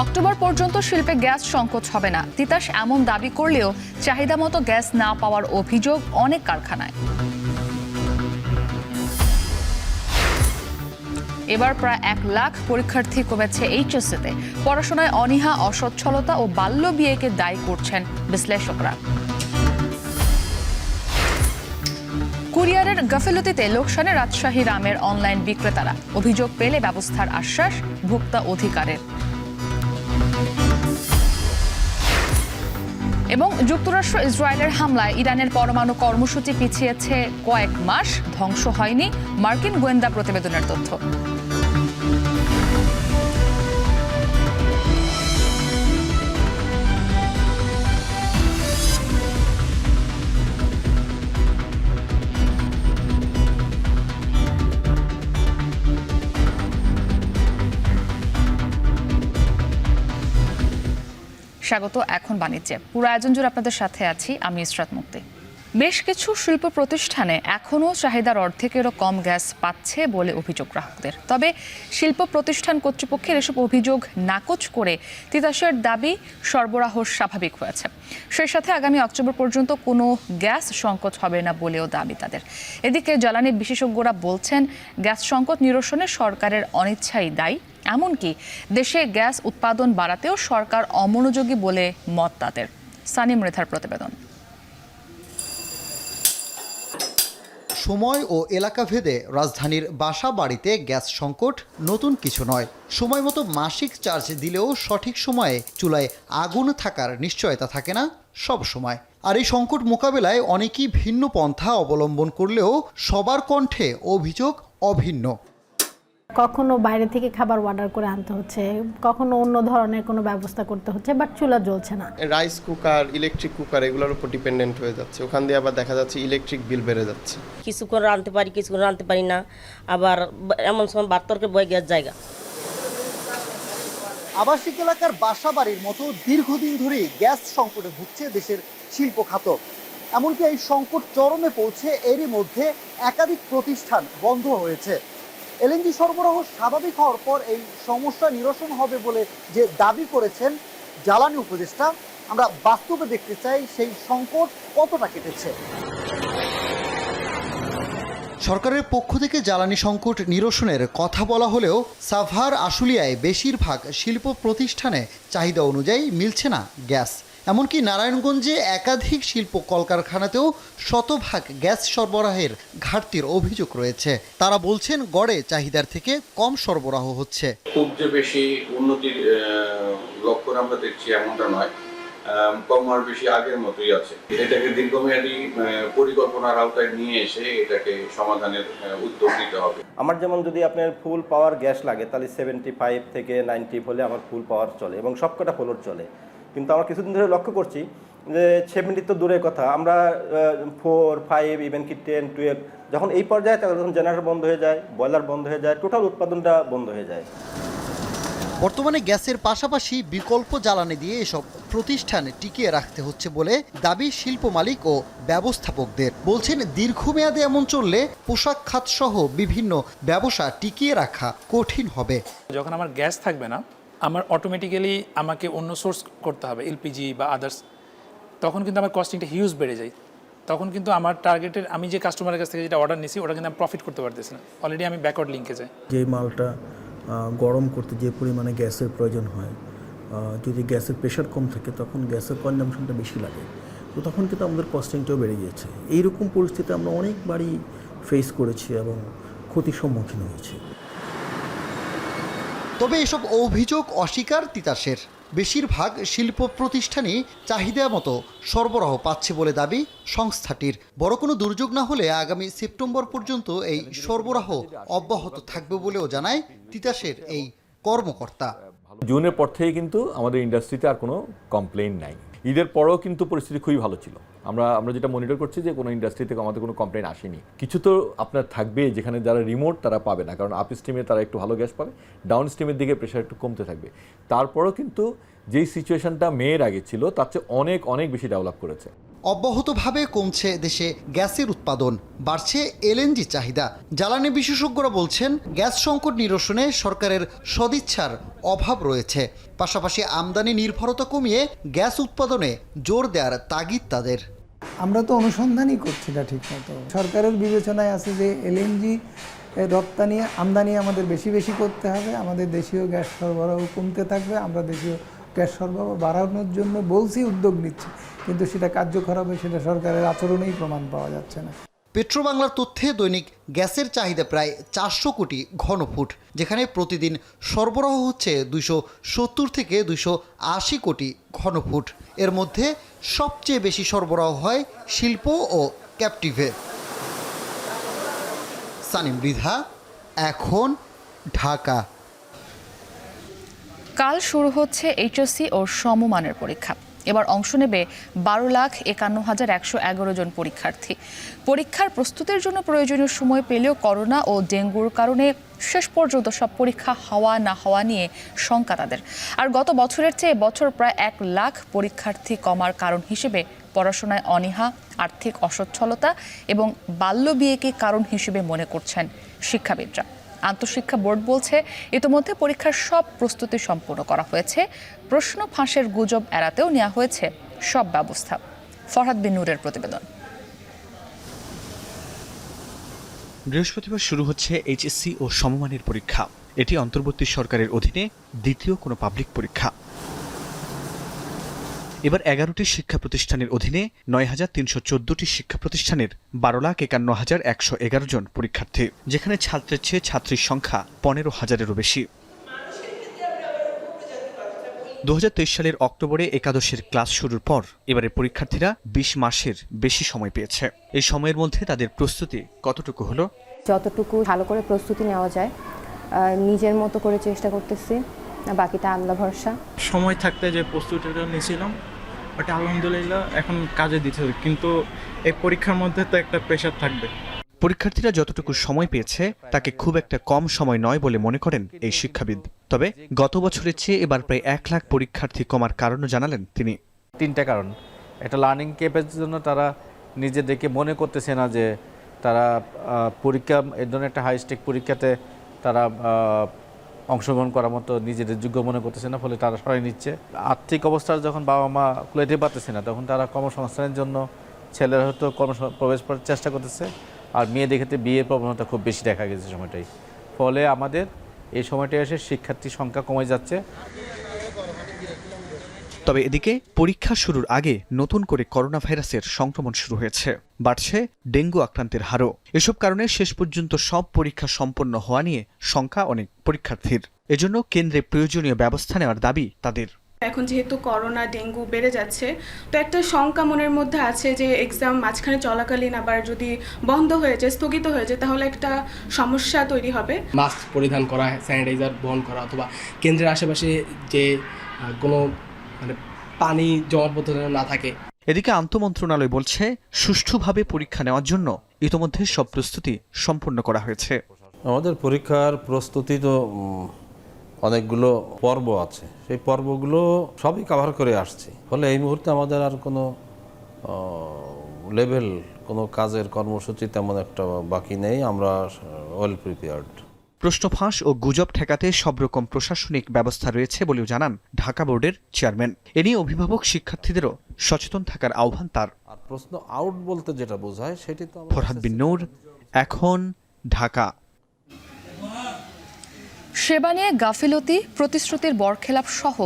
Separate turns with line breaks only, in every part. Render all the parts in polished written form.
October পর্যন্ত শিল্পে gas সংকট হবে না, তিতাস এমন দাবি করলেও চাহিদা মতো গ্যাস না পাওয়ার অভিযোগ অনেক কারখানায়। এবার প্রায় 1 লাখ পরীক্ষার্থী কমেছে এইচএসসিতে। পড়াশোনায় অনীহা, অসচ্ছলতা ও বাল্য বিয়েকে দায়ী করছেন বিশ্লেষকরা। কুরিয়ারের গাফিলতিতে লোকসানে রাজশাহী রামের অনলাইন বিক্রেতারা। অভিযোগ পেলে ব্যবস্থার আশ্বাস ভোক্তা অধিকারের। এবং যুক্তরাষ্ট্র ইসরায়েলের হামলায় ইরানের পরমাণু কর্মসূচি পিছিয়েছে কয়েক মাস, ধ্বংস হয়নি মার্কিন গোয়েন্দা প্রতিবেদনের তথ্য। স্বাগত এখন বাণিজ্যে। পুরো আয়োজন জুড়ে আপনাদের সাথে আছি আমি ইসরাত মুক্তি। বেশ কিছু শিল্প প্রতিষ্ঠানে এখনও চাহিদার অর্ধেকেরও কম গ্যাস পাচ্ছে বলে অভিযোগ গ্রাহকদের। তবে শিল্প প্রতিষ্ঠান কর্তৃপক্ষের এসব অভিযোগ নাকচ করে তিতাসের দাবি সরবরাহ স্বাভাবিক হয়েছে। সেই সাথে আগামী অক্টোবর পর্যন্ত কোনো গ্যাস সংকট হবে না বলেও দাবি তাদের। এদিকে জ্বালানি বিশেষজ্ঞরা বলছেন, গ্যাস সংকট নিরসনে সরকারের অনিচ্ছাই দায়ী। এমনকি দেশে গ্যাস উৎপাদন বাড়াতেও সরকার অমনোযোগী বলে মত তাদের। সানিম রেথার প্রতিবেদন।
সময় ও এলাকা ভেদে রাজধানীর বাসা বাড়িতে গ্যাস সংকট নতুন কিছু নয়। সময় মতো মাসিক চার্জ দিলেও সঠিক সময়ে চুলায় আগুন থাকার নিশ্চয়তা থাকে না সব সময়। আর এই সংকট মোকাবেলায় অনেকেই ভিন্ন পন্থা অবলম্বন করলেও সবার কণ্ঠে অভিযোগ অভিন্ন।
কখনো বাইরে থেকে খাবার অর্ডার করে আনতে হচ্ছে, কখনো অন্য ধরনের কোনো ব্যবস্থা করতে হচ্ছে, বাট চুলা জ্বলছে না।
রাইস কুকার, ইলেকট্রিক কুকার এগুলোর উপর ডিপেন্ডেন্ট হয়ে যাচ্ছে। ওখান দিয়ে আবার দেখা যাচ্ছে ইলেকট্রিক বিল বেড়ে যাচ্ছে।
কিছুক্ষণ রাঁধতে পারি, কিছুক্ষণ রাঁধতে পারি না। আবার এমন সময় বার্তরকে বয়ে গিয়ে জায়গা।
আবাসিক এলাকার বাসা বাড়ির মতো দীর্ঘদিন ধরেই গ্যাস সংকটে ভুগছে দেশের শিল্প খাত। এমনকি এই সংকট চরমে পৌঁছে এরই মধ্যে একাধিক প্রতিষ্ঠান বন্ধ হয়েছে। এলএনজি সরবরাহ স্বাভাবিক হওয়ার পর এই সমস্যা নিরসন হবে বলে যে দাবি করেছেন জ্বালানি উপদেষ্টা, আমরা বাস্তবে দেখতে চাই সেই সংকট কতটা কেটেছে। সরকারের পক্ষ থেকে জ্বালানি সংকট নিরসনের কথা বলা হলেও সাভার, আশুলিয়ায় বেশিরভাগ শিল্প প্রতিষ্ঠানে চাহিদা অনুযায়ী মিলছে না গ্যাস। এমনকি নারায়ণগঞ্জে একাধিক শিল্প কলকারখানাতেও শতভাগ গ্যাস সরবরাহের ঘাটতির অভিযোগ রয়েছে। তারা বলছেন গড়ে চাহিদার থেকে কম সরবরাহ হচ্ছে।
খুব যে বেশি উন্নতির লক্ষ্য আমরা দেখছি এমনটা নয়, কম আর বেশি আগের মতোই আছে। এটাকে দীর্ঘমেয়াদী পরিকল্পনার আওতায় নিয়ে এসে এটাকে সমাধানের উদ্যোগ নিতে হবে।
আমার যেমন যদি আপনার ফুল পাওয়ার গ্যাস লাগে তাহলে 75 থেকে 90 হলে আমার ফুল পাওয়ার চলে এবং সবকটা ফ্লোর চলে। কিন্তু আমরা কিছুদিন ধরে লক্ষ্য করছি যে 70 তো দূরের কথা, আমরা 4, 5, ইভেন কি 10, 12 যখন এই পর্যায়ে তখন জেনারেটর বন্ধ হয়ে যায়, বয়লার বন্ধ হয়ে যায়, টোটাল উৎপাদনটা বন্ধ হয়ে যায়।
বর্তমানে গ্যাসের পাশাপাশি বিকল্প জ্বালানি দিয়ে এসব প্রতিষ্ঠান টিকিয়ে রাখতে হচ্ছে বলে দাবি শিল্প মালিক ও ব্যবস্থাপকদের। বলছেন দীর্ঘমেয়াদে এমন চললে পোশাক খাত সহ বিভিন্ন ব্যবসা টিকিয়ে রাখা কঠিন হবে।
যখন আমার গ্যাস থাকবে না, আমার অটোমেটিক্যালি আমাকে অন্য সোর্স করতে হবে, এলপিজি বা আদার্স। তখন কিন্তু আমার কস্টিংটা হিউজ বেড়ে যায়। তখন কিন্তু আমার টার্গেটের, আমি যে কাস্টমারের কাছ থেকে যেটা অর্ডার নিছি ওটা কিন্তু আমি প্রফিট করতে পারতেছি না। অলরেডি আমি ব্যাকওয়ার্ড লিঙ্কে যাই।
যে মালটা গরম করতে যে পরিমাণে গ্যাসের প্রয়োজন হয়, যদি গ্যাসের প্রেশার কম থাকে তখন গ্যাসের কনজামশনটা বেশি লাগে, তো তখন কিন্তু আমাদের কস্টিংটাও বেড়ে গিয়েছে। এইরকম পরিস্থিতি আমরা অনেকবারই ফেস করেছি এবং ক্ষতির সম্মুখীন হয়েছি।
তবে এসব অভিযোগ অস্বীকার তিতাসের। বেশিরভাগ শিল্প প্রতিষ্ঠানই চাহিদা মতো সরবরাহ পাচ্ছে বলে দাবি সংস্থাটির। বড় কোনো দুর্যোগ না হলে আগামী সেপ্টেম্বর পর্যন্ত এই সরবরাহ অব্যাহত থাকবে বলেও জানায় তিতাসের এই কর্মকর্তা।
জুনের পর থেকে কিন্তু আমাদের ইন্ডাস্ট্রিতে আর কোনো কমপ্লেইন নাই। ঈদের পরেও কিন্তু পরিস্থিতি খুবই ভালো ছিল। আমরা যেটা মনিটর করছি যে কোনো ইন্ডাস্ট্রি থেকে আমাদের কোনো কমপ্লেইন আসেনি। কিছু তো আপনার থাকবে যেখানে যারা রিমোট তারা পাবে না, কারণ আপ স্ট্রিমে তারা একটু ভালো গ্যাস পাবে, ডাউন স্ট্রিমের দিকে প্রেশার একটু কমতে থাকবে। তারপরেও কিন্তু যেই সিচুয়েশনটা মেয়ের আগে ছিল তার চেয়ে অনেক অনেক বেশি ডেভেলপ করেছে।
অব্যাহতভাবে কমছে দেশে গ্যাসের উৎপাদন, বাড়ছে এলএনজি চাহিদা। জ্বালানি বিশেষজ্ঞরা বলছেন গ্যাস সংকট নিরসনে সরকারের সদিচ্ছার অভাব রয়েছে। পাশাপাশি আমদানি নির্ভরতা কমিয়ে গ্যাস উৎপাদনে জোর দেওয়ার তাগিদ তাদের।
আমরা তো অনুসন্ধানই করছি না ঠিকমতো। সরকারের বিবেচনায় আছে যে এলএনজি রপ্তানি আমদানি আমাদের বেশি বেশি করতে হবে, আমাদের দেশীয় গ্যাস সরবরাহ কমতে থাকবে। আমরা দেশীয় গ্যাস সরবরাহ বাড়ানোর জন্য বলছি, উদ্যোগ নিচ্ছি, কিন্তু সেটা কার্যকর হবে সেটা সরকারের আচরণেই প্রমাণ পাওয়া যাচ্ছে না।
পেট্রোবাংলার তথ্যে দৈনিক গ্যাসের চাহিদা প্রায় 400 কোটি ঘনফুট, যেখানে প্রতিদিন সরবরাহ হচ্ছে 270 থেকে 280 কোটি ঘনফুট। এর মধ্যে সবচেয়ে বেশি সরবরাহ হয় শিল্প ও ক্যাপটিভে। সানিম মৃধা, এখন, ঢাকা।
কাল শুরু হচ্ছে এইচএসসি ও সমমানের পরীক্ষা। এবার অংশ নেবে 12,51,111 জন পরীক্ষার্থী। পরীক্ষার প্রস্তুতির জন্য প্রয়োজনীয় সময় পেলেও করোনা ও ডেঙ্গুর কারণে শেষ পর্যন্ত সব পরীক্ষা হওয়া না হওয়া নিয়ে শঙ্কা তাদের। আর গত বছরের চেয়ে বছর প্রায় 1 লাখ পরীক্ষার্থী কমার কারণ হিসেবে পড়াশোনায় অনীহা, আর্থিক অসচ্ছলতা এবং বাল্যবিয়েকে কারণ হিসেবে মনে করছেন শিক্ষাবিদরা। আন্তঃশিক্ষা বোর্ড বলছে ইতিমধ্যে পরীক্ষার সব প্রস্তুতি সম্পূর্ণ করা হয়েছে। প্রশ্ন ফাঁসের গুজব এড়াতেও নেওয়া হয়েছে সব ব্যবস্থা। ফরহাদ বিন নূরের প্রতিবেদন।
বৃহস্পতিবার শুরু হচ্ছে এইচএসসি ও সমমানের পরীক্ষা। এটি অন্তর্বর্তী সরকারের অধীনে দ্বিতীয় কোনো পাবলিক পরীক্ষা। এবার 11টি শিক্ষা প্রতিষ্ঠানের অধীনে 9,314টি শিক্ষা প্রতিষ্ঠানের 12,51,111 জন পরীক্ষার্থী, যেখানে ছাত্রের চেয়ে ছাত্রীর সংখ্যা 15,000-এরও বেশি। 2023 সালের অক্টোবরে একাদশের ক্লাস শুরুর পর এবারে পরীক্ষার্থীরা 20 মাসের বেশি সময় পেয়েছে। এই সময়ের মধ্যে তাদের প্রস্তুতি কতটুকু হলো?
যতটুকু ভালো করে প্রস্তুতি নেওয়া যায় নিজের মতো করে চেষ্টা করতেছি, বাকিটা আল্লাহ ভরসা।
সময় থাকতে যে প্রস্তুতিটা নিয়েছিলাম ওটা আলহামদুলিল্লাহ এখন কাজে দিতে হবে, কিন্তু এই পরীক্ষার মধ্যে তো একটা প্রেশার থাকবে।
পরীক্ষার্থীরা যতটুকু সময় পেয়েছে তাকে খুব একটা কম সময় নয় বলে মনে করেন এই শিক্ষাবিদ। তবে গত বছরের চেয়ে এবার প্রায় 1 লাখ পরীক্ষার্থী কমার কারণও জানালেন তিনি।
3টা কারণ। একটা লার্নিং ক্যাপাসিটির জন্য তারা নিজেদেরকে মনে করতেছে না যে তারা পরীক্ষা এই ধরনের একটা হাই স্টেক পরীক্ষাতে তারা অংশগ্রহণ করার মতো নিজেদের যোগ্য মনে করতেছে না, ফলে তারা সরাই নিচ্ছে। আর্থিক অবস্থার যখন বাবা মা কুলাইতে পারতেছে না, তখন তারা কর্মসংস্থানের জন্য ছেলেরা হয়তো প্রবেশ করার চেষ্টা করতেছে, আর মেয়েদের ক্ষেত্রে বিয়ের প্রবণতা খুব বেশি দেখা গেছে সময়টাই। ফলে আমাদের এই সময়টা এসে শিক্ষার্থীর সংখ্যা কমে যাচ্ছে।
তবে এদিকে পরীক্ষা শুরুর আগে নতুন করে করোনা ভাইরাসের সংক্রমণ শুরু হয়েছে, বাড়ছে ডেঙ্গু আক্রান্তের হারও। এসব কারণে শেষ পর্যন্ত সব পরীক্ষা সম্পন্ন হওয়া নিয়ে শঙ্কা অনেক পরীক্ষার্থীর। এজন্য কেন্দ্রে প্রয়োজনীয় ব্যবস্থা নেওয়ার দাবি তাদের।
এখন যেহেতু করোনা ডেঙ্গু বেড়ে যাচ্ছে, তো একটা শঙ্কা মনের মধ্যে আছে যে এক্সাম মাঝখানে চলাকালীন আবার যদি বন্ধ হয়ে যায়, স্থগিত হয়ে যায়, তাহলে একটা সমস্যা তৈরি হবে।
মাস্ক পরিধান করা, স্যানিটাইজার বহন করা, অথবা কেন্দ্রের আশেপাশে যে কোনো পানি জমাটবদ্ধ না থাকে।
এদিকে আন্তঃমন্ত্রণালয় বলছে সুষ্ঠুভাবে পরীক্ষা নেওয়ার জন্য ইতোমধ্যে সব প্রস্তুতি সম্পূর্ণ করা হয়েছে।
আমাদের পরীক্ষার প্রস্তুতি তো অনেকগুলো পর্ব আছে, সেই পর্বগুলো সবই কভার করে আসছি। ফলে এই মুহূর্তে আমাদের আর কোনো লেভেল কোনো কাজের কর্মসূচি তেমন একটা বাকি নেই। আমরা ওয়েল প্রিপেয়ার্ড।
প্রশ্ন ফাঁস ও গুজব ঠেকাতে সব রকম প্রশাসনিক ব্যবস্থা রয়েছে বলেও জানান ঢাকা বোর্ডের চেয়ারম্যান। এ নিয়ে অভিভাবক শিক্ষার্থীদেরও সচেতন থাকার আহ্বান তার।
আর প্রশ্ন আউট বলতে যেটা বোঝায় সেটি তো।
ফরহাদ বিন নূর, এখন, ঢাকা।
সেবা নিয়ে গাফিলতি, প্রতিশ্রুতির বরখেলাপ সহ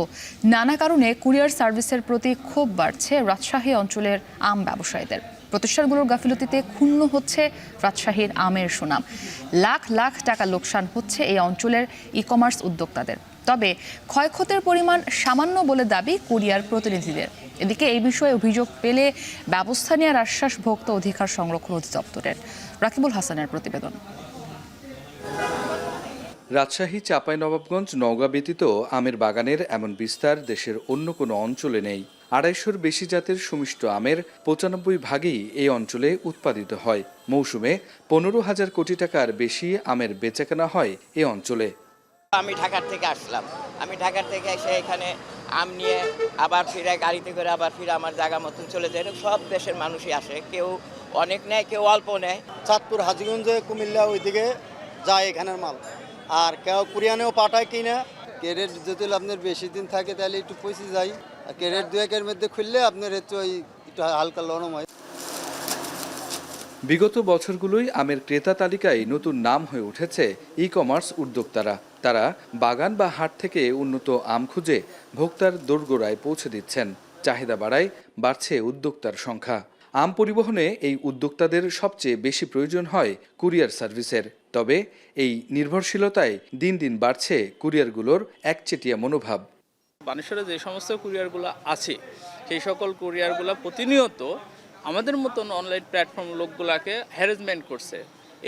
নানা কারণে কুরিয়ার সার্ভিসের প্রতি ক্ষোভ বাড়ছে রাজশাহী অঞ্চলের আম ব্যবসায়ীদের। প্রতিষ্ঠানগুলোর গাফিলতিতে ক্ষুণ্ণ হচ্ছে রাজশাহীর আমের সুনাম। লাখ লাখ টাকা লোকসান হচ্ছে এই অঞ্চলের ই কমার্স উদ্যোক্তাদের। তবে ক্ষয়ক্ষতির পরিমাণ সামান্য বলে দাবি কুরিয়ার প্রতিনিধিদের। এদিকে এই বিষয়ে অভিযোগ পেলে ব্যবস্থা নেওয়ার আশ্বাস ভোক্তা অধিকার সংরক্ষণ অধিদপ্তরের। রাকিবুল হাসানের প্রতিবেদন।
রাজশাহী, চাঁপাইনবাবগঞ্জ, নওগাঁ ব্যতীত আমের বাগানের এমন বিস্তার দেশের অন্য কোনো অঞ্চলে নেই। 250-র বেশি জাতের সুমিষ্ট আমের 95 ভাগই এই অঞ্চলে উৎপাদিত হয়। মৌসুমে 15,000 কোটি টাকার বেশি আমের বেচাকেনা হয় এ অঞ্চলে।
আমি ঢাকার থেকে আসলাম, আমি ঢাকার থেকে এসে এখানে আম নিয়ে আবার ফিরে গাড়িতে করে আবার ফিরে আমার জায়গা মতন চলে যায়। সব দেশের মানুষই আসে, কেউ অনেক নেয়, কেউ অল্প নেয়।
চাঁদপুর, হাজীগঞ্জে, কুমিল্লা ওইদিকে যায় এখানের মাল, আর কেউ কুরিয়ানেও পাঠায় কিনা।
ক্যারেট যদি আপনার বেশি দিন থাকে তাহলে একটু পয়সা যায়, আর ক্যারেট 2-1 মধ্যে খুললে আপনার একটু হালকা নরম হয়।
বিগত বছরগুলোই আমের ক্রেতা তালিকায় নতুন নাম হয়ে উঠেছে ই কমার্স উদ্যোক্তারা। তারা বাগান বা হাট থেকে উন্নত আম খুঁজে ভোক্তার দোরগোড়ায় পৌঁছে দিচ্ছেন। চাহিদা বাড়ায় বাড়ছে উদ্যোক্তার সংখ্যা। আম পরিবহনে এই উদ্যোক্তাদের সবচেয়ে বেশি প্রয়োজন হয় কুরিয়ার সার্ভিসের। তবে এই নির্ভরশীলতায় দিন দিন বাড়ছে কুরিয়ারগুলোর একচেটিয়া মনোভাব।
বানেশ্বরে যে সমস্ত কুরিয়ারগুলো আছে সেই সকল কুরিয়ারগুলো প্রতিনিয়ত আমাদের মতন অনলাইন প্ল্যাটফর্ম লোকগুলাকে হ্যারাসমেন্ট করছে,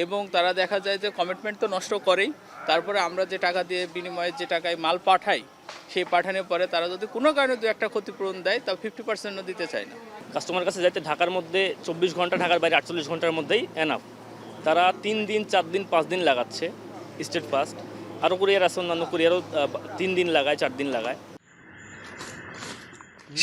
এবং তারা দেখা যায় যে কমিটমেন্ট তো নষ্ট করেই, তারপরে আমরা যে টাকা দিয়ে বিনিময়ে যে টাকায় মাল পাঠাই সেই পাঠানোর পরে তারা যদি কোনো কারণে 2-1 ক্ষতিপূরণ দেয় তা 50%ও দিতে চায় না।
কাস্টমার কাছে যাইতে ঢাকার মধ্যে 24 ঘন্টা, ঢাকার বাইরে 48 ঘন্টার মধ্যেই এনাফ। তারা 3 দিন 4 দিন 5 দিন লাগাচ্ছে স্টেট ফার্স্ট, আরও কুরিয়ার আছে, অন্যান্য কুরিয়ারও 3 দিন লাগায়, 4 দিন লাগায়।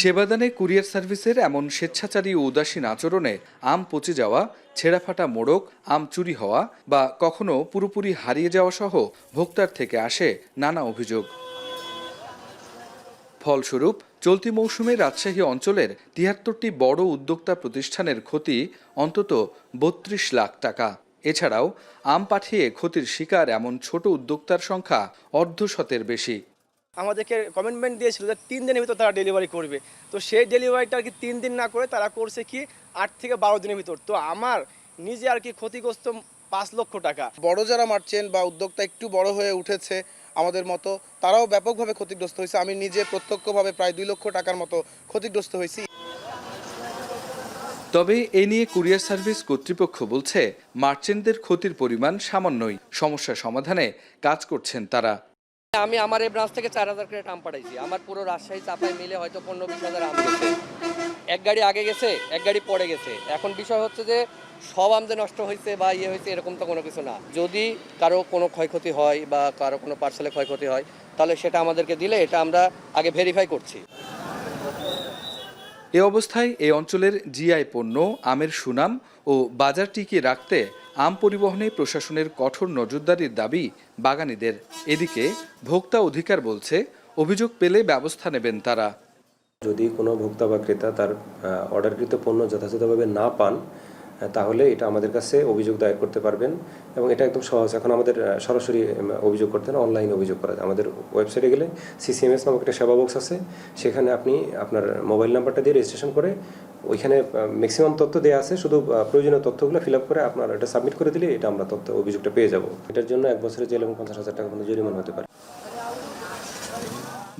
সেবাদানে কুরিয়ার সার্ভিসের এমন স্বেচ্ছাচারী ও উদাসীন আচরণে আম পচে যাওয়া, ছেঁড়াফাটা মোড়ক, আম চুরি হওয়া বা কখনো পুরোপুরি হারিয়ে যাওয়া সহ ভোক্তার থেকে আসে নানা অভিযোগ। ফলস্বরূপ চলতি মৌসুমে রাজশাহী অঞ্চলের 73টি বড় উদ্যোক্তা প্রতিষ্ঠানের ক্ষতি অন্তত 32 লাখ টাকা। এছাড়াও আম পাঠিয়ে ক্ষতির শিকার এমন ছোট উদ্যোক্তার সংখ্যা অর্ধশতের বেশি।
আমাদেরকে কমিটমেন্ট দিয়েছিল যে 3 দিনের ভিতর তারা ডেলিভারি করবে, তো সেই ডেলিভারিটা আর কি 3 দিন না করে তারা করছে কি 8 থেকে 12 দিনের ভিতর। তো আমার নিজে আর কি ক্ষতিগ্রস্ত 5 লক্ষ টাকা।
বড় যারা মার্চেন্ট বা উদ্যোক্তা একটু বড় হয়ে উঠেছে আমাদের মতো, তারাও ব্যাপকভাবে ক্ষতিগ্রস্ত হয়েছে। আমি নিজে প্রত্যক্ষভাবে প্রায় 2 লক্ষ টাকার মতো ক্ষতিগ্রস্ত হয়েছি।
তবে এ নিয়ে কুরিয়ার সার্ভিস কর্তৃপক্ষ বলছে মার্চেন্টদের ক্ষতির পরিমাণ সামান্যই। সমস্যা সমাধানে কাজ করছেন তারা।
আমি আমার এই ব্রাঞ্চ থেকে 4000 ক্রেট আম পাঠাইছি। আমার পুরো রাজশাহী চাপাই মিলে হয়তো 15-20 হাজার আম গেছে। এক গাড়ি আগে গেছে, এক গাড়ি পরে গেছে। এখন বিষয় হচ্ছে যে সব আম যে নষ্ট হয়েছে বা হয়েছে এরকম তো কোনো কিছু না। যদি কারো কোনো ক্ষয়ক্ষতি হয় বা কারো কোনো পার্সেলে ক্ষয়ক্ষতি হয় তাহলে সেটা আমাদেরকে দিলে এটা আমরা আগে ভেরিফাই করছি।
এ অবস্থায় এই অঞ্চলের জিআই পণ্য আমের সুনাম ও বাজার টিকিয়ে রাখতে আম পরিবহনে প্রশাসনের কঠোর নজরদারির দাবি বাগানীদের। এদিকে ভোক্তা অধিকার বলছে অভিযোগ পেলে ব্যবস্থা নেবেন তারা।
যদি কোনো ভোক্তা বা ক্রেতা তার অর্ডারকৃত পণ্য যথাযথভাবে না পান তাহলে এটা আমাদের কাছে অভিযোগ দায়ের করতে পারবেন, এবং এটা একদম সহজ। এখন আমাদের সরাসরি অভিযোগ করতে না, অনলাইনে অভিযোগ করা যায়। আমাদের ওয়েবসাইটে গেলে সিসিএমএস নামক একটা সেবা বক্স আছে, সেখানে আপনি আপনার মোবাইল নাম্বারটা দিয়ে রেজিস্ট্রেশন করে ওইখানে ম্যাক্সিমাম তথ্য দেওয়া আছে, শুধু প্রয়োজনীয় তথ্যগুলো ফিল আপ করে আপনার এটা সাবমিট করে দিলে এটা আমরা অভিযোগটা পেয়ে যাব। এটার জন্য 1 বছরের জেল এবং 50,000 টাকা পর্যন্ত জরিমানা হতে পারে।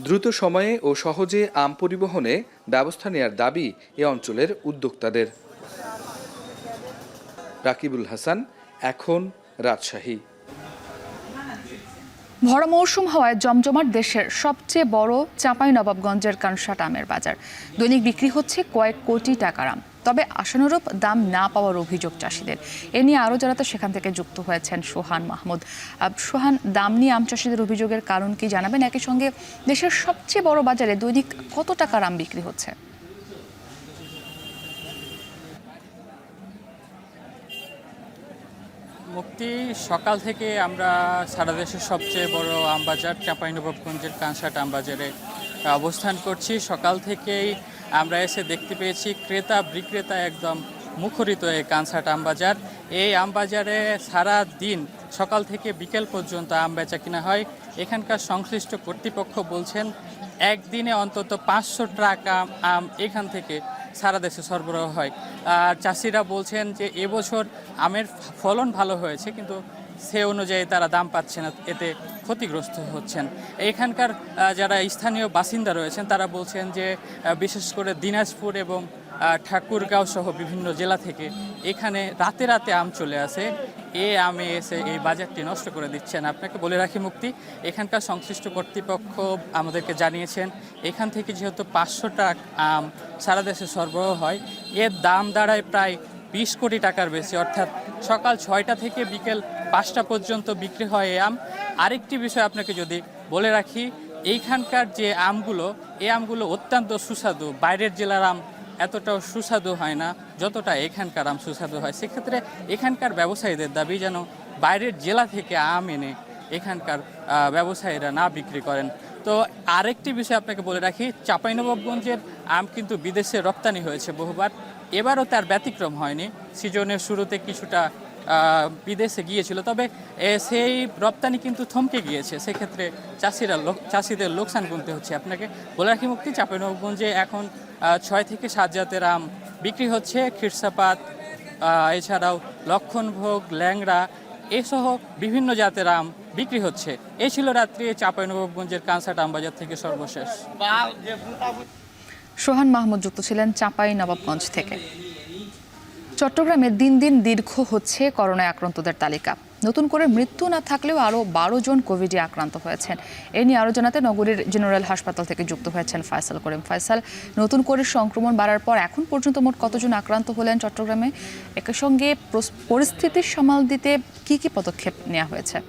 দ্রুত সময়ে ও সহজে আম পরিবহনে ব্যবস্থা নেওয়ার দাবি এ অঞ্চলের উদ্যোক্তাদের। রাকিবুল হাসান, এখন, রাজশাহী।
ভরা মৌসুম হওয়ায় জমজমাট দেশের সবচেয়ে বড় চাঁপাইনবাবগঞ্জের কানসাট আমের বাজার। দৈনিক বিক্রি হচ্ছে কয়েক কোটি টাকার আম, তবে আশানুরূপ দাম না পাওয়ার অভিযোগ চাষিদের। এ নিয়ে আরও জানাতে সেখান থেকে যুক্ত হয়েছেন সোহান মাহমুদ। সোহান, দাম নিয়ে আম চাষিদের অভিযোগের কারণ কি জানাবেন? একই সঙ্গে দেশের সবচেয়ে বড় বাজারে দৈনিক কত টাকার আম বিক্রি হচ্ছে?
মুক্তি, সকাল থেকে আমরা সারা দেশের সবচেয়ে বড় আমবাজার চাঁপাইনবাবগঞ্জের কানসাট আমবাজারে অবস্থান করছি। সকাল থেকেই আমরা এসে দেখতে পেয়েছি ক্রেতা বিক্রেতা একদম মুখরিত এই কানসাট আমবাজার। এই আমবাজারে সারা দিন সকাল থেকে বিকেল পর্যন্ত আম বেচা কিনা হয়। এখানকার সংশ্লিষ্ট কর্তৃপক্ষ বলছেন একদিনে অন্তত 500 ট্রাক আম এখান থেকে সারা দেশে সরবরাহ হয়। আর চাষিরা বলছেন যে এবছর আমের ফলন ভালো হয়েছে, কিন্তু সে অনুযায়ী তারা দাম পাচ্ছে না, এতে ক্ষতিগ্রস্ত হচ্ছেন। এখানকার যারা স্থানীয় বাসিন্দা রয়েছেন তারা বলছেন যে বিশেষ করে দিনাজপুর এবং ঠাকুরগাঁও সহ বিভিন্ন জেলা থেকে এখানে রাতে রাতে আম চলে আসে। এই আমে এসে এই বাজারটি নষ্ট করে দিচ্ছেন। আপনাকে বলে রাখি মুক্তি, এখানকার সংশ্লিষ্ট কর্তৃপক্ষ আমাদেরকে জানিয়েছেন এখান থেকে যেহেতু 500 ট্রাক আম সারা দেশে সরবরাহ হয়, এর দাম দাঁড়ায় প্রায় 20 কোটি টাকার বেশি। অর্থাৎ সকাল 6টা থেকে বিকেল 5টা পর্যন্ত বিক্রি হয় এই আম। আরেকটি বিষয় আপনাকে যদি বলে রাখি, এইখানকার যে আমগুলো, এই আমগুলো অত্যন্ত সুস্বাদু। বাইরের জেলার আম এতটাও সুস্বাদু হয় না যতটা এখানকার আম সুস্বাদু হয়। সেক্ষেত্রে এখানকার ব্যবসায়ীদের দাবি যেন বাইরের জেলা থেকে আম এনে এখানকার ব্যবসায়ীরা না বিক্রি করেন। তো আরেকটি বিষয় আপনাকে বলে রাখি, চাঁপাইনবাবগঞ্জের আম কিন্তু বিদেশে রপ্তানি হয়েছে বহুবার, এবারও তার ব্যতিক্রম হয়নি। সিজনের শুরুতে কিছুটা বিদেশে গিয়েছিল, তবে সেই রপ্তানি কিন্তু থমকে গিয়েছে। সেক্ষেত্রে চাষিদের লোকসান গুনতে হচ্ছে। আপনাকে বলে রাখি মুক্তি, চাঁপাইনবাবগঞ্জে এখন 6 থেকে 7 জাতের আম বিক্রি হচ্ছে। খিরসাপাত, এছাড়াও লক্ষণভোগ, ল্যাংড়া এসহ বিভিন্ন জাতের আম বিক্রি হচ্ছে। এই ছিল রাত্রি চাঁপাইনবাবগঞ্জের কানসাট আমবাজার থেকে সর্বশেষ।
সোহান মাহমুদ যুক্ত ছিলেন চাঁপাইনবাবগঞ্জ থেকে। চট্টগ্রামে দিন দিন দীর্ঘ হচ্ছে করোনায় আক্রান্তদের তালিকা। নতুন করে মৃত্যু না থাকলেও আরও 12 জন কোভিডে আক্রান্ত হয়েছেন। এ নিয়ে আরও জানাতে নগরীর জেনারেল হাসপাতাল থেকে যুক্ত হয়েছেন ফয়সাল করিম। ফয়সাল, নতুন করে সংক্রমণ বাড়ার পর এখন পর্যন্ত মোট কতজন আক্রান্ত হলেন চট্টগ্রামে? একই সঙ্গে পরিস্থিতি সামাল দিতে কি কি পদক্ষেপ নেওয়া হয়েছে?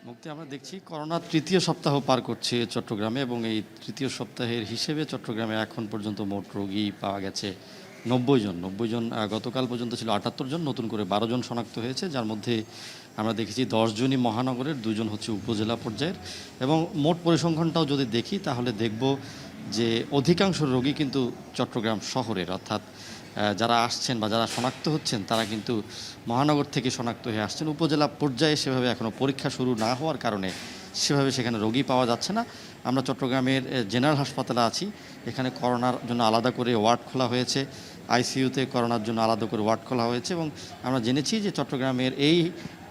মুক্তি, আমরা দেখছি করোনা 3য় সপ্তাহ পার করছে চট্টগ্রামে, এবং এই 3য় সপ্তাহের হিসেবে চট্টগ্রামে এখন পর্যন্ত মোট রোগী পাওয়া গেছে 90 জন। গতকাল পর্যন্ত ছিল 78 জন, নতুন করে 12 জন শনাক্ত হয়েছে, যার মধ্যে আমরা দেখেছি 10 জনই মহানগরের, 2 জন হচ্ছে উপজেলা পর্যায়ের। এবং মোট পরিসংখ্যানটাও যদি দেখি তাহলে দেখব যে অধিকাংশ রোগী কিন্তু চট্টগ্রাম শহরের, অর্থাৎ যারা আসছেন বা যারা শনাক্ত হচ্ছেন তারা কিন্তু মহানগর থেকে শনাক্ত হয়ে আসছেন। উপজেলা পর্যায়ে সেভাবে এখনও পরীক্ষা শুরু না হওয়ার কারণে সেভাবে সেখানে রোগী পাওয়া যাচ্ছে না। আমরা চট্টগ্রামের জেনারেল হাসপাতালে আছি, এখানে করোনার জন্য আলাদা করে ওয়ার্ড খোলা হয়েছে, আইসিইউতে করোনার জন্য আলাদা করে ওয়ার্ড খোলা হয়েছে। এবং আমরা জেনেছি যে চট্টগ্রামের এই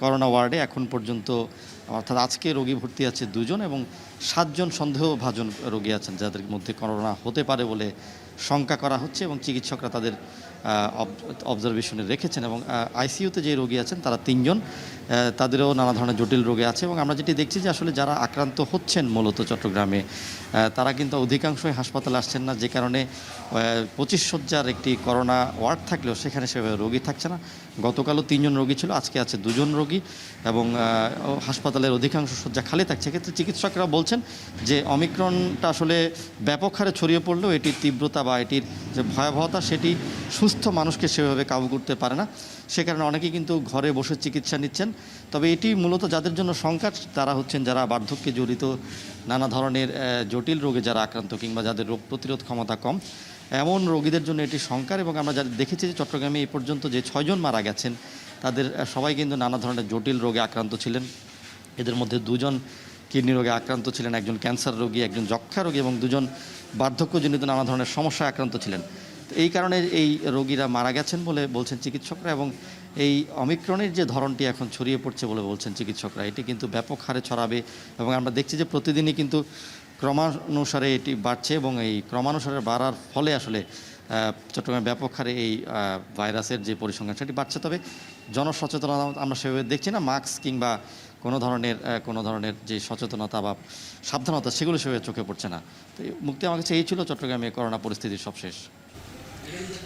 করোনা ওয়ার্ডে এখন পর্যন্ত, অর্থাৎ আজকে রোগী ভর্তি আছে 2 জন, এবং 7 জন সন্দেহভাজন রোগী আছেন যাদের মধ্যে করোনা হতে পারে বলে শঙ্কা করা হচ্ছে, এবং চিকিৎসকরা তাদের অবজারভেশনে রেখেছেন। এবং আইসিইউতে যে রোগী আছেন তারা 3 জন, তাদেরও নানা ধরনের জটিল রোগে আছে। এবং আমরা যেটি দেখছি যে আসলে যারা আক্রান্ত হচ্ছেন মূলত চট্টগ্রামে, তারা কিন্তু অধিকাংশই হাসপাতালে আসছেন না, যে কারণে 25 শয্যার একটি করোনা ওয়ার্ড থাকলেও সেখানে সেভাবে রোগী থাকছে না। গতকালও 3 জন রোগী ছিল, আজকে আছে 2 জন রোগী, এবং হাসপাতালের অধিকাংশ শয্যা খালি থাকছে। এক্ষেত্রে চিকিৎসকরা বলছেন যে অমিক্রনটা আসলে ব্যাপক হারে ছড়িয়ে পড়লেও এটির তীব্রতা বা এটির যে ভয়াবহতা সেটি সুস্থ মানুষকে সেভাবে কাবু করতে পারে না। সে কারণে অনেকেই কিন্তু ঘরে বসে চিকিৎসা নিচ্ছেন। তবে এটি মূলত যাদের জন্য সংকট, তারা হচ্ছেন যারা বার্ধক্যে জড়িত, নানা ধরনের জটিল রোগে যারা আক্রান্ত, কিংবা যাদের রোগ প্রতিরোধ ক্ষমতা কম, এমন রোগীদের জন্য এটি সংকট। এবং আমরা যাদের দেখেছি যে চট্টগ্রামে এই পর্যন্ত যে 6 জন মারা গেছেন তাদের সবাই কিন্তু নানা ধরনের জটিল রোগে আক্রান্ত ছিলেন। এদের মধ্যে 2 জন কিডনি রোগে আক্রান্ত ছিলেন, 1 জন ক্যান্সার রোগী, 1 জন যক্ষা রোগী, এবং 2 জন বার্ধক্যজনিত নানা ধরনের সমস্যায় আক্রান্ত ছিলেন। তো এই কারণে এই রোগীরা মারা গেছেন বলে বলছেন চিকিৎসকরা। এবং এই অমিক্রনের যে ধরনটি এখন ছড়িয়ে পড়ছে বলে বলছেন চিকিৎসকরা, এটি কিন্তু ব্যাপক হারে ছড়াবে। এবং আমরা দেখছি যে প্রতিদিনই কিন্তু ক্রমানুসারে এটি বাড়ছে, এবং এই ক্রমানুসারে বাড়ার ফলে আসলে চট্টগ্রামে ব্যাপক হারে এই ভাইরাসের যে পরিসংখ্যান সেটি বাড়ছে। তবে জনসচেতনতা আমরা সেভাবে দেখছি না, মাস্ক কিংবা কোনো ধরনের যে সচেতনতা বা সাবধানতা সেগুলো সেভাবে চোখে পড়ছে না। তো মুক্তি, আমার কাছে এই ছিল চট্টগ্রামে করোনা পরিস্থিতির সবশেষ।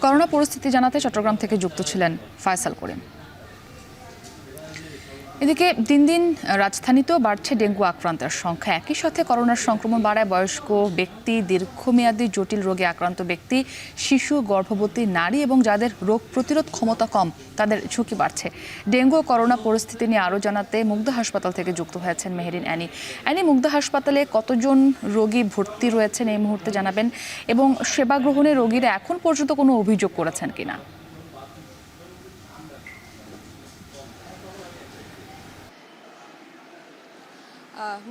করোনা পরিস্থিতি জানাতে চট্টগ্রাম থেকে যুক্ত ছিলেন ফয়সাল করিম। এদিকে দিন দিন রাজধানীতেও বাড়ছে ডেঙ্গু আক্রান্তের সংখ্যা। একই সাথে করোনার সংক্রমণ বাড়ায় বয়স্ক ব্যক্তি, দীর্ঘমেয়াদী জটিল রোগে আক্রান্ত ব্যক্তি, শিশু, গর্ভবতী নারী এবং যাদের রোগ প্রতিরোধ ক্ষমতা কম তাদের ঝুঁকি বাড়ছে। ডেঙ্গু ও করোনা পরিস্থিতি নিয়ে আরও জানাতে মুগ্ধা হাসপাতাল থেকে যুক্ত হয়েছেন মেহেরিন অ্যানি। মুগ্ধা হাসপাতালে কতজন রোগী ভর্তি রয়েছেন এই মুহূর্তে জানাবেন, এবং সেবা গ্রহণে রোগীরা এখন পর্যন্ত কোনো অভিযোগ করেছেন কিনা?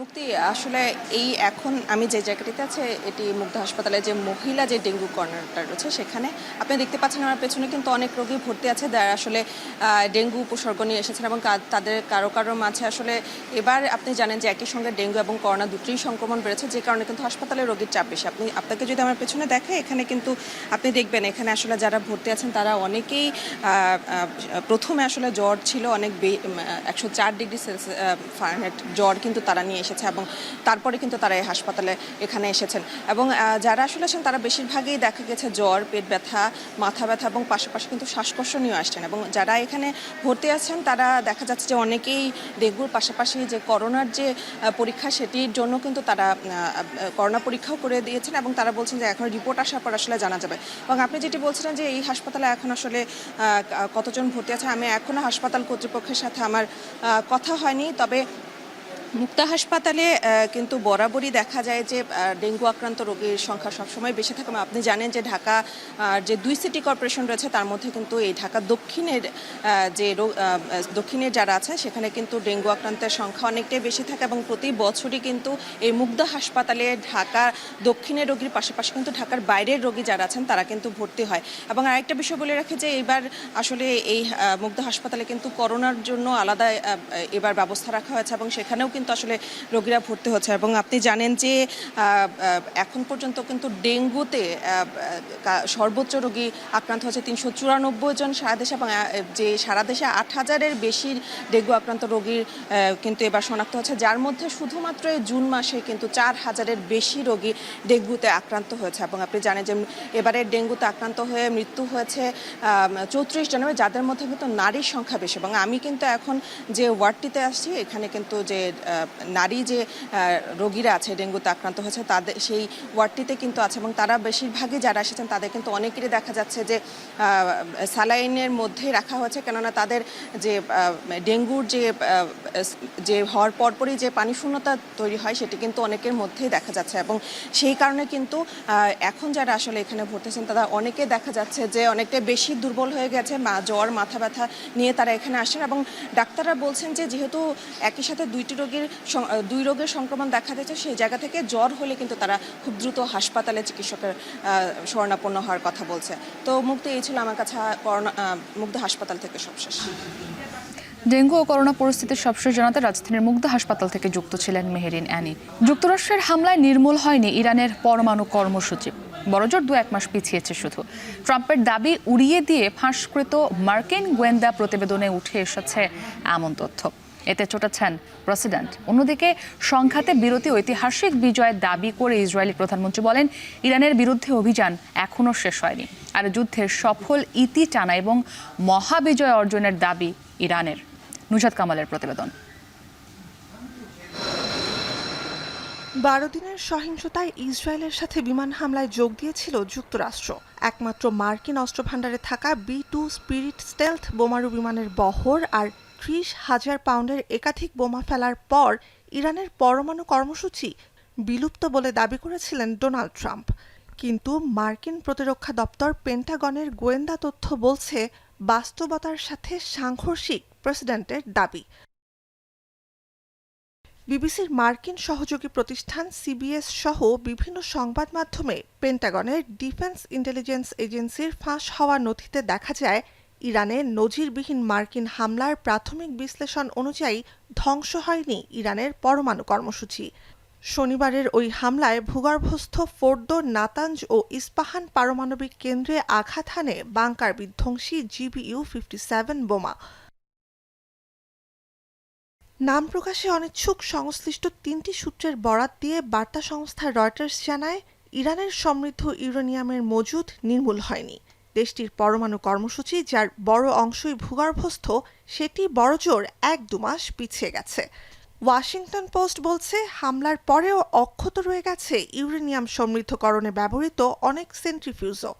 মুক্তি, আসলে এই এখন আমি যে জায়গাটিতে আছে এটি মুগ্ধা হাসপাতালে যে মহিলা যে ডেঙ্গু কর্নারটা রয়েছে সেখানে আপনি দেখতে পাচ্ছেন আমার পেছনে কিন্তু অনেক রোগী ভর্তি আছে যারা আসলে ডেঙ্গু উপসর্গ নিয়ে এসেছেন, এবং তাদের কারো মাঝে আসলে এবার আপনি জানেন যে একই সঙ্গে ডেঙ্গু এবং করোনা দুটোই সংক্রমণ বেড়েছে, যে কারণে কিন্তু হাসপাতালে রোগীর চাপ বেশি। আপনাকে যদি আমার পেছনে দেখে, এখানে কিন্তু আপনি দেখবেন এখানে আসলে যারা ভর্তি আছেন তারা অনেকেই প্রথমে আসলে জ্বর ছিল, অনেক 104 ডিগ্রি সেলসিয়াস জ্বর কিন্তু তাদের তারা নিয়ে এসেছে এবং তারপরে কিন্তু তারা এই হাসপাতালে এখানে এসেছেন এবং যারা আসলে আছেন তারা বেশিরভাগই দেখা গেছে জ্বর, পেট ব্যথা, মাথা ব্যথা এবং পাশাপাশি কিন্তু শ্বাসকষ্ট নিয়ে আসছেন এবং যারা এখানে ভর্তি আছেন তারা দেখা যাচ্ছে যে অনেকেই ডেঙ্গুর পাশাপাশি যে করোনার যে পরীক্ষা সেটির জন্য কিন্তু তারা করোনা পরীক্ষাও করে দিয়েছেন এবং তারা বলছেন যে এখন রিপোর্ট আসার পর আসলে জানা যাবে। এবং আপনি যেটি বলছিলেন যে এই হাসপাতালে এখন আসলে কতজন ভর্তি আছে, আমি এখনও হাসপাতাল কর্তৃপক্ষের সাথে আমার কথা হয়নি, তবে মুক্তা হাসপাতালে কিন্তু বরাবরই দেখা যায় যে ডেঙ্গু আক্রান্ত রোগীর সংখ্যা সবসময় বেশি থাকে। আপনি জানেন যে ঢাকা যে 2 সিটি কর্পোরেশন রয়েছে তার মধ্যে কিন্তু এই ঢাকা দক্ষিণের যে দক্ষিণের যারা আছে সেখানে কিন্তু ডেঙ্গু আক্রান্তের সংখ্যা অনেকটাই বেশি থাকে এবং প্রতি বছরই কিন্তু এই মুগদা হাসপাতালে ঢাকা দক্ষিণের রোগীর পাশাপাশি কিন্তু ঢাকার বাইরের রোগী যারা আছেন তারা কিন্তু ভর্তি হয়। এবং আরেকটা বিষয় বলে রাখি যে এবার আসলে এই মুগদা হাসপাতালে কিন্তু করোনার জন্য আলাদা এবার ব্যবস্থা রাখা হয়েছে এবং সেখানেও কিন্তু আসলে রোগীরা ভর্তি হচ্ছে। এবং আপনি জানেন যে এখন পর্যন্ত কিন্তু ডেঙ্গুতে সর্বোচ্চ রোগী আক্রান্ত হচ্ছে 394 জন সারা দেশে এবং যে সারা দেশে 8,000-এর বেশি ডেঙ্গু আক্রান্ত রোগীর কিন্তু এবার শনাক্ত হচ্ছে, যার মধ্যে শুধুমাত্র এই জুন মাসে কিন্তু 4,000-এর বেশি রোগী ডেঙ্গুতে আক্রান্ত হয়েছে। এবং আপনি জানেন যে এবারে ডেঙ্গুতে আক্রান্ত হয়ে মৃত্যু হয়েছে 34 জনের, যাদের মধ্যে কিন্তু নারীর সংখ্যা বেশি। এবং আমি কিন্তু এখন যে ওয়ার্ডটিতে আসছি এখানে কিন্তু যে নারী যে রোগীরা আছে ডেঙ্গুতে আক্রান্ত হয়েছে তাদের সেই ওয়ার্ডটিতে কিন্তু আছে এবং তারা বেশিরভাগই যারা এসেছেন তাদের কিন্তু অনেকেরই দেখা যাচ্ছে যে স্যালাইনের মধ্যে রাখা হয়েছে, কেননা তাদের যে ডেঙ্গুর যে হওয়ার পরপরই যে পানি শূন্যতা তৈরি হয় সেটি কিন্তু অনেকের মধ্যেই দেখা যাচ্ছে। এবং সেই কারণে কিন্তু এখন যারা আসলে এখানে ভর্তি হয়েছেন তারা অনেকে দেখা যাচ্ছে যে অনেকটা বেশি দুর্বল হয়ে গেছে, জ্বর, মাথা ব্যথা নিয়ে তারা এখানে আসেন এবং ডাক্তাররা বলছেন যে যেহেতু একই সাথে দুই রোগের সংক্রমণ দেখা দিয়েছে সেই জায়গা থেকে জ্বর হলে কিন্তু তারা খুব দ্রুত হাসপাতালে চিকিৎসকের শরণাপন্ন হওয়ার কথা বলছে। তো মুক্তি এই ছিল আমার কাছে মুগ্ধা হাসপাতাল থেকে সবশেষ।
ডেঙ্গু ও করোনা পরিস্থিতির সবশেষ জানাতে রাজধানীর মুগদা হাসপাতাল থেকে যুক্ত ছিলেন মেহেরিন অ্যানি। যুক্তরাষ্ট্রের হামলায় নির্মূল হয়নি ইরানের পরমাণু কর্মসূচি, বড়জোর 2-1 মাস পিছিয়েছে শুধু। ট্রাম্পের দাবি উড়িয়ে দিয়ে ফাঁসকৃত মার্কিন গোয়েন্দা প্রতিবেদনে উঠে এসেছে এমন তথ্য, এতে চটেছেন প্রেসিডেন্ট। অন্যদিকে সংঘাতে বিরতি ঐতিহাসিক বিজয়ের দাবি করে ইসরায়েলি প্রধানমন্ত্রী বলেন ইরানের বিরুদ্ধে অভিযান এখনও শেষ হয়নি আর যুদ্ধের সফল ইতি টানা এবং মহাবিজয় অর্জনের দাবি ইরানের। নুজাত কামালের প্রতিবেদন।
12 দিনের সহিংসতায় ইসরায়েলের সাথে বিমান হামলায় যোগ দিয়েছিল যুক্তরাষ্ট্র। একমাত্র মার্কিন অস্ত্রভাণ্ডারে থাকা B-2 স্পিরিট স্টেলথ বোমারু বিমানের বহর আর 30,000 পাউন্ডের একাধিক বোমা ফেলার পর ইরানের পরমাণু কর্মসূচি বিলুপ্ত বলে দাবি করেছিলেন ডোনাল্ড ট্রাম্প। কিন্তু মার্কিন প্রতিরক্ষা দপ্তর পেন্টাগনের গোয়েন্দা তথ্য বলছে বাস্তবতার সাথে সাংঘর্ষিক প্রেসিডেন্টের দাবি। বিবিসির মার্কিন সহযোগী প্রতিষ্ঠান CBS সহ বিভিন্ন সংবাদ মাধ্যমে পেন্টাগনের ডিফেন্স ইন্টেলিজেন্স এজেন্সির ফাঁস হওয়া নথিতে দেখা যায় ইরানে নজিরবিহীন মার্কিন হামলার প্রাথমিক বিশ্লেষণ অনুযায়ী ধ্বংস হয়নি ইরানের পরমাণু কর্মসূচি। শনিবারের ওই হামলায় ভূগর্ভস্থ ফোর্দো, নাতাঞ্জ ও ইস্পাহান পারমাণবিক কেন্দ্রে আঘাত হানে বাংকার বিধ্বংসী GBU-57 বোমা। নাম প্রকাশে অনিচ্ছুক সংশ্লিষ্ট 3টি সূত্রের বরাত দিয়ে বার্তা সংস্থা রয়টার্স জানায় ইরানের সমৃদ্ধ ইউরেনিয়ামের মজুদ নির্মূল হয়নি। দেশটির পরমাণু কর্মসূচি, যার বড় অংশই ভূগর্ভস্থ, সেটি বড়জোর 1-2 মাস পিছিয়ে গেছে। ওয়াশিংটন পোস্ট বলছে হামলার পরেও অক্ষত রয়ে গেছে ইউরেনিয়াম সমৃদ্ধকরণে ব্যবহৃত অনেক সেন্ট্রিফিউজও।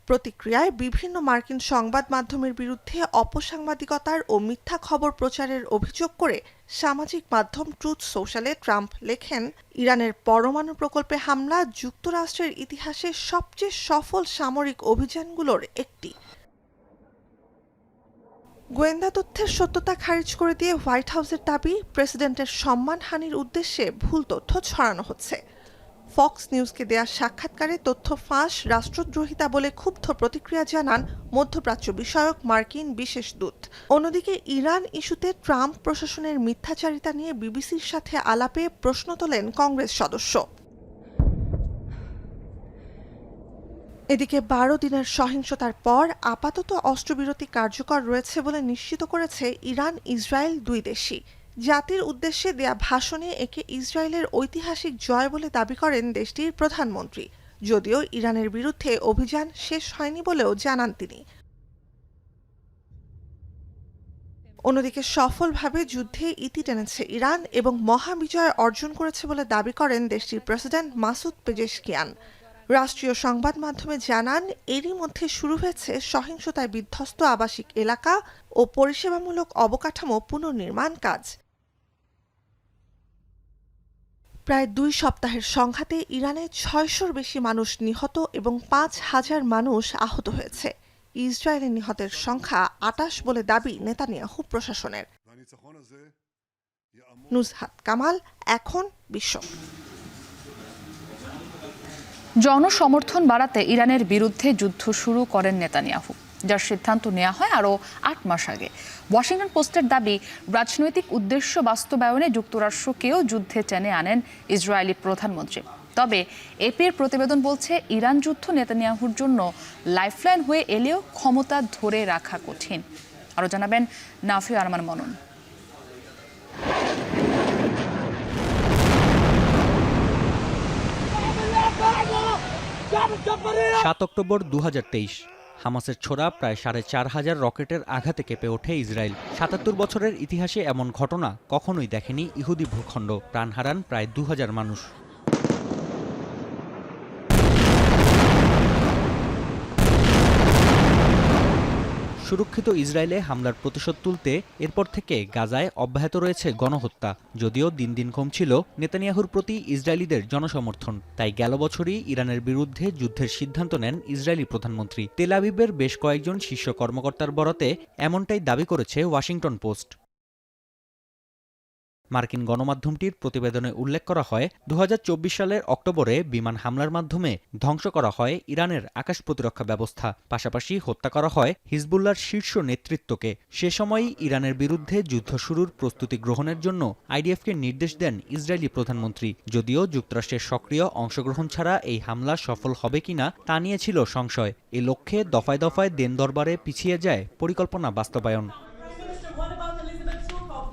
প্রতিক্রিয়ায় বিভিন্ন মার্কিন সংবাদ মাধ্যমের বিরুদ্ধে অপসাংবাদিকতার ও মিথ্যা খবর প্রচারের অভিযোগ করে সামাজিক মাধ্যম ট্রুথ সোশ্যালে ট্রাম্প লেখেন, ইরানের পরমাণু প্রকল্পে হামলা যুক্তরাষ্ট্রের ইতিহাসে সবচেয়ে সফল সামরিক অভিযানগুলোর একটি। গোয়েন্দা তথ্যের সত্যতা খারিজ করে দিয়ে হোয়াইট হাউসের দাবি প্রেসিডেন্টের সম্মানহানির উদ্দেশ্যে ভুল তথ্য ছড়ানো হচ্ছে। ফক্স নিউজকে দেয়া সাক্ষাৎকারে তথ্য ফাঁস, রাষ্ট্রদ্রোহিতা বলে ক্ষুব্ধ প্রতিক্রিয়া জানান মধ্যপ্রাচ্য বিষয়ক মার্কিন বিশেষ দূত। অন্যদিকে ইরান ইস্যুতে ট্রাম্প প্রশাসনের মিথ্যাচারিতা নিয়ে বিবিসির সাথে আলাপে প্রশ্ন তোলেন কংগ্রেস সদস্য। এদিকে 12 দিনের সহিংসতার পর আপাতত অস্ত্রবিরতি কার্যকর রয়েছে বলে নিশ্চিত করেছে ইরান ইসরায়েল দুই দেশই। জাতির উদ্দেশ্যে দেয়া ভাষণে একে ইসরায়েলের ঐতিহাসিক জয় বলে দাবি করেন দেশটির প্রধানমন্ত্রী, যদিও ইরানের বিরুদ্ধে অভিযান শেষ হয়নি বলেও জানান তিনি। অন্যদিকে সফলভাবে যুদ্ধে ইতি টেনেছে ইরান এবং মহাবিজয় অর্জন করেছে বলে দাবি করেন দেশটির প্রেসিডেন্ট মাসুদ পেজেশকিয়ান। রাষ্ট্রীয় সংবাদ মাধ্যমে জানান, এরই মধ্যে শুরু হয়েছে সহিংসতায় বিধ্বস্ত আবাসিক এলাকা ও পরিষেবামূলক অবকাঠামো পুনর্নির্মাণ কাজ। প্রায় 2 সপ্তাহের সংঘাতে ইরানে 600-র বেশি মানুষ নিহত এবং 5,000 মানুষ আহত হয়েছে। ইসরায়েলের নিহতের সংখ্যা 28 বলে দাবি নেতানিয়াহু প্রশাসনের। নুজহাত কামাল, এখন বিশ্ব।
জনসমর্থন বাড়াতে ইরানের বিরুদ্ধে যুদ্ধ শুরু করেন নেতানিয়াহু, যার সিদ্ধান্ত নেওয়া হয় আরও 8 মাস আগে। ওয়াশিংটন পোস্টের দাবি, রাজনৈতিক উদ্দেশ্য বাস্তবায়নে যুক্তরাষ্ট্রকেও যুদ্ধে টেনে আনেন ইসরায়েলি প্রধানমন্ত্রী। তবে এপির প্রতিবেদন বলছে, ইরান যুদ্ধ নেতানিয়াহুর জন্য লাইফলাইন হয়ে এলেও ক্ষমতা ধরে রাখা কঠিন। আরও জানাবেন নাফি আরমান মনন।
7 অক্টোবর 2023 হামাসের ছোড়া প্রায় 4,500 রকেটের আঘাতে কেঁপে ওঠে ইসরায়েল। 77 বছরের ইতিহাসে এমন ঘটনা কখনোই দেখেনি ইহুদি ভূখণ্ড। প্রাণ হারান প্রায় 2000 মানুষ। সুরক্ষিত ইসরায়েলে হামলার প্রতিশোধ তুলতে এরপর থেকে গাজায় অব্যাহত রয়েছে গণহত্যা। যদিও দিন দিন কমছিল নেতানিয়াহুর প্রতি ইসরায়েলিদের জনসমর্থন। তাই গেল বছরই ইরানের বিরুদ্ধে যুদ্ধের সিদ্ধান্ত নেন ইসরায়েলি প্রধানমন্ত্রী। তেল আবিবের বেশ কয়েকজন শীর্ষ কর্মকর্তার বরাতে এমনটাই দাবি করেছে ওয়াশিংটন পোস্ট। মার্কিন গণমাধ্যমটির প্রতিবেদনে উল্লেখ করা হয়, 2024 সালের অক্টোবরে বিমান হামলার মাধ্যমে ধ্বংস করা হয় ইরানের আকাশ প্রতিরক্ষা ব্যবস্থা। পাশাপাশি হত্যা করা হয় হিজবুল্লাহর শীর্ষ নেতৃত্বকে। সে সময়ই ইরানের বিরুদ্ধে যুদ্ধ শুরুর প্রস্তুতি গ্রহণের জন্য আইডিএফকে নির্দেশ দেন ইসরায়েলি প্রধানমন্ত্রী। যদিও যুক্তরাষ্ট্রের সক্রিয় অংশগ্রহণ ছাড়া এই হামলা সফল হবে কিনা তা নিয়ে ছিল সংশয়। এ লক্ষ্যে দফায় দফায় দেন দরবারে পিছিয়ে যায় পরিকল্পনা বাস্তবায়ন।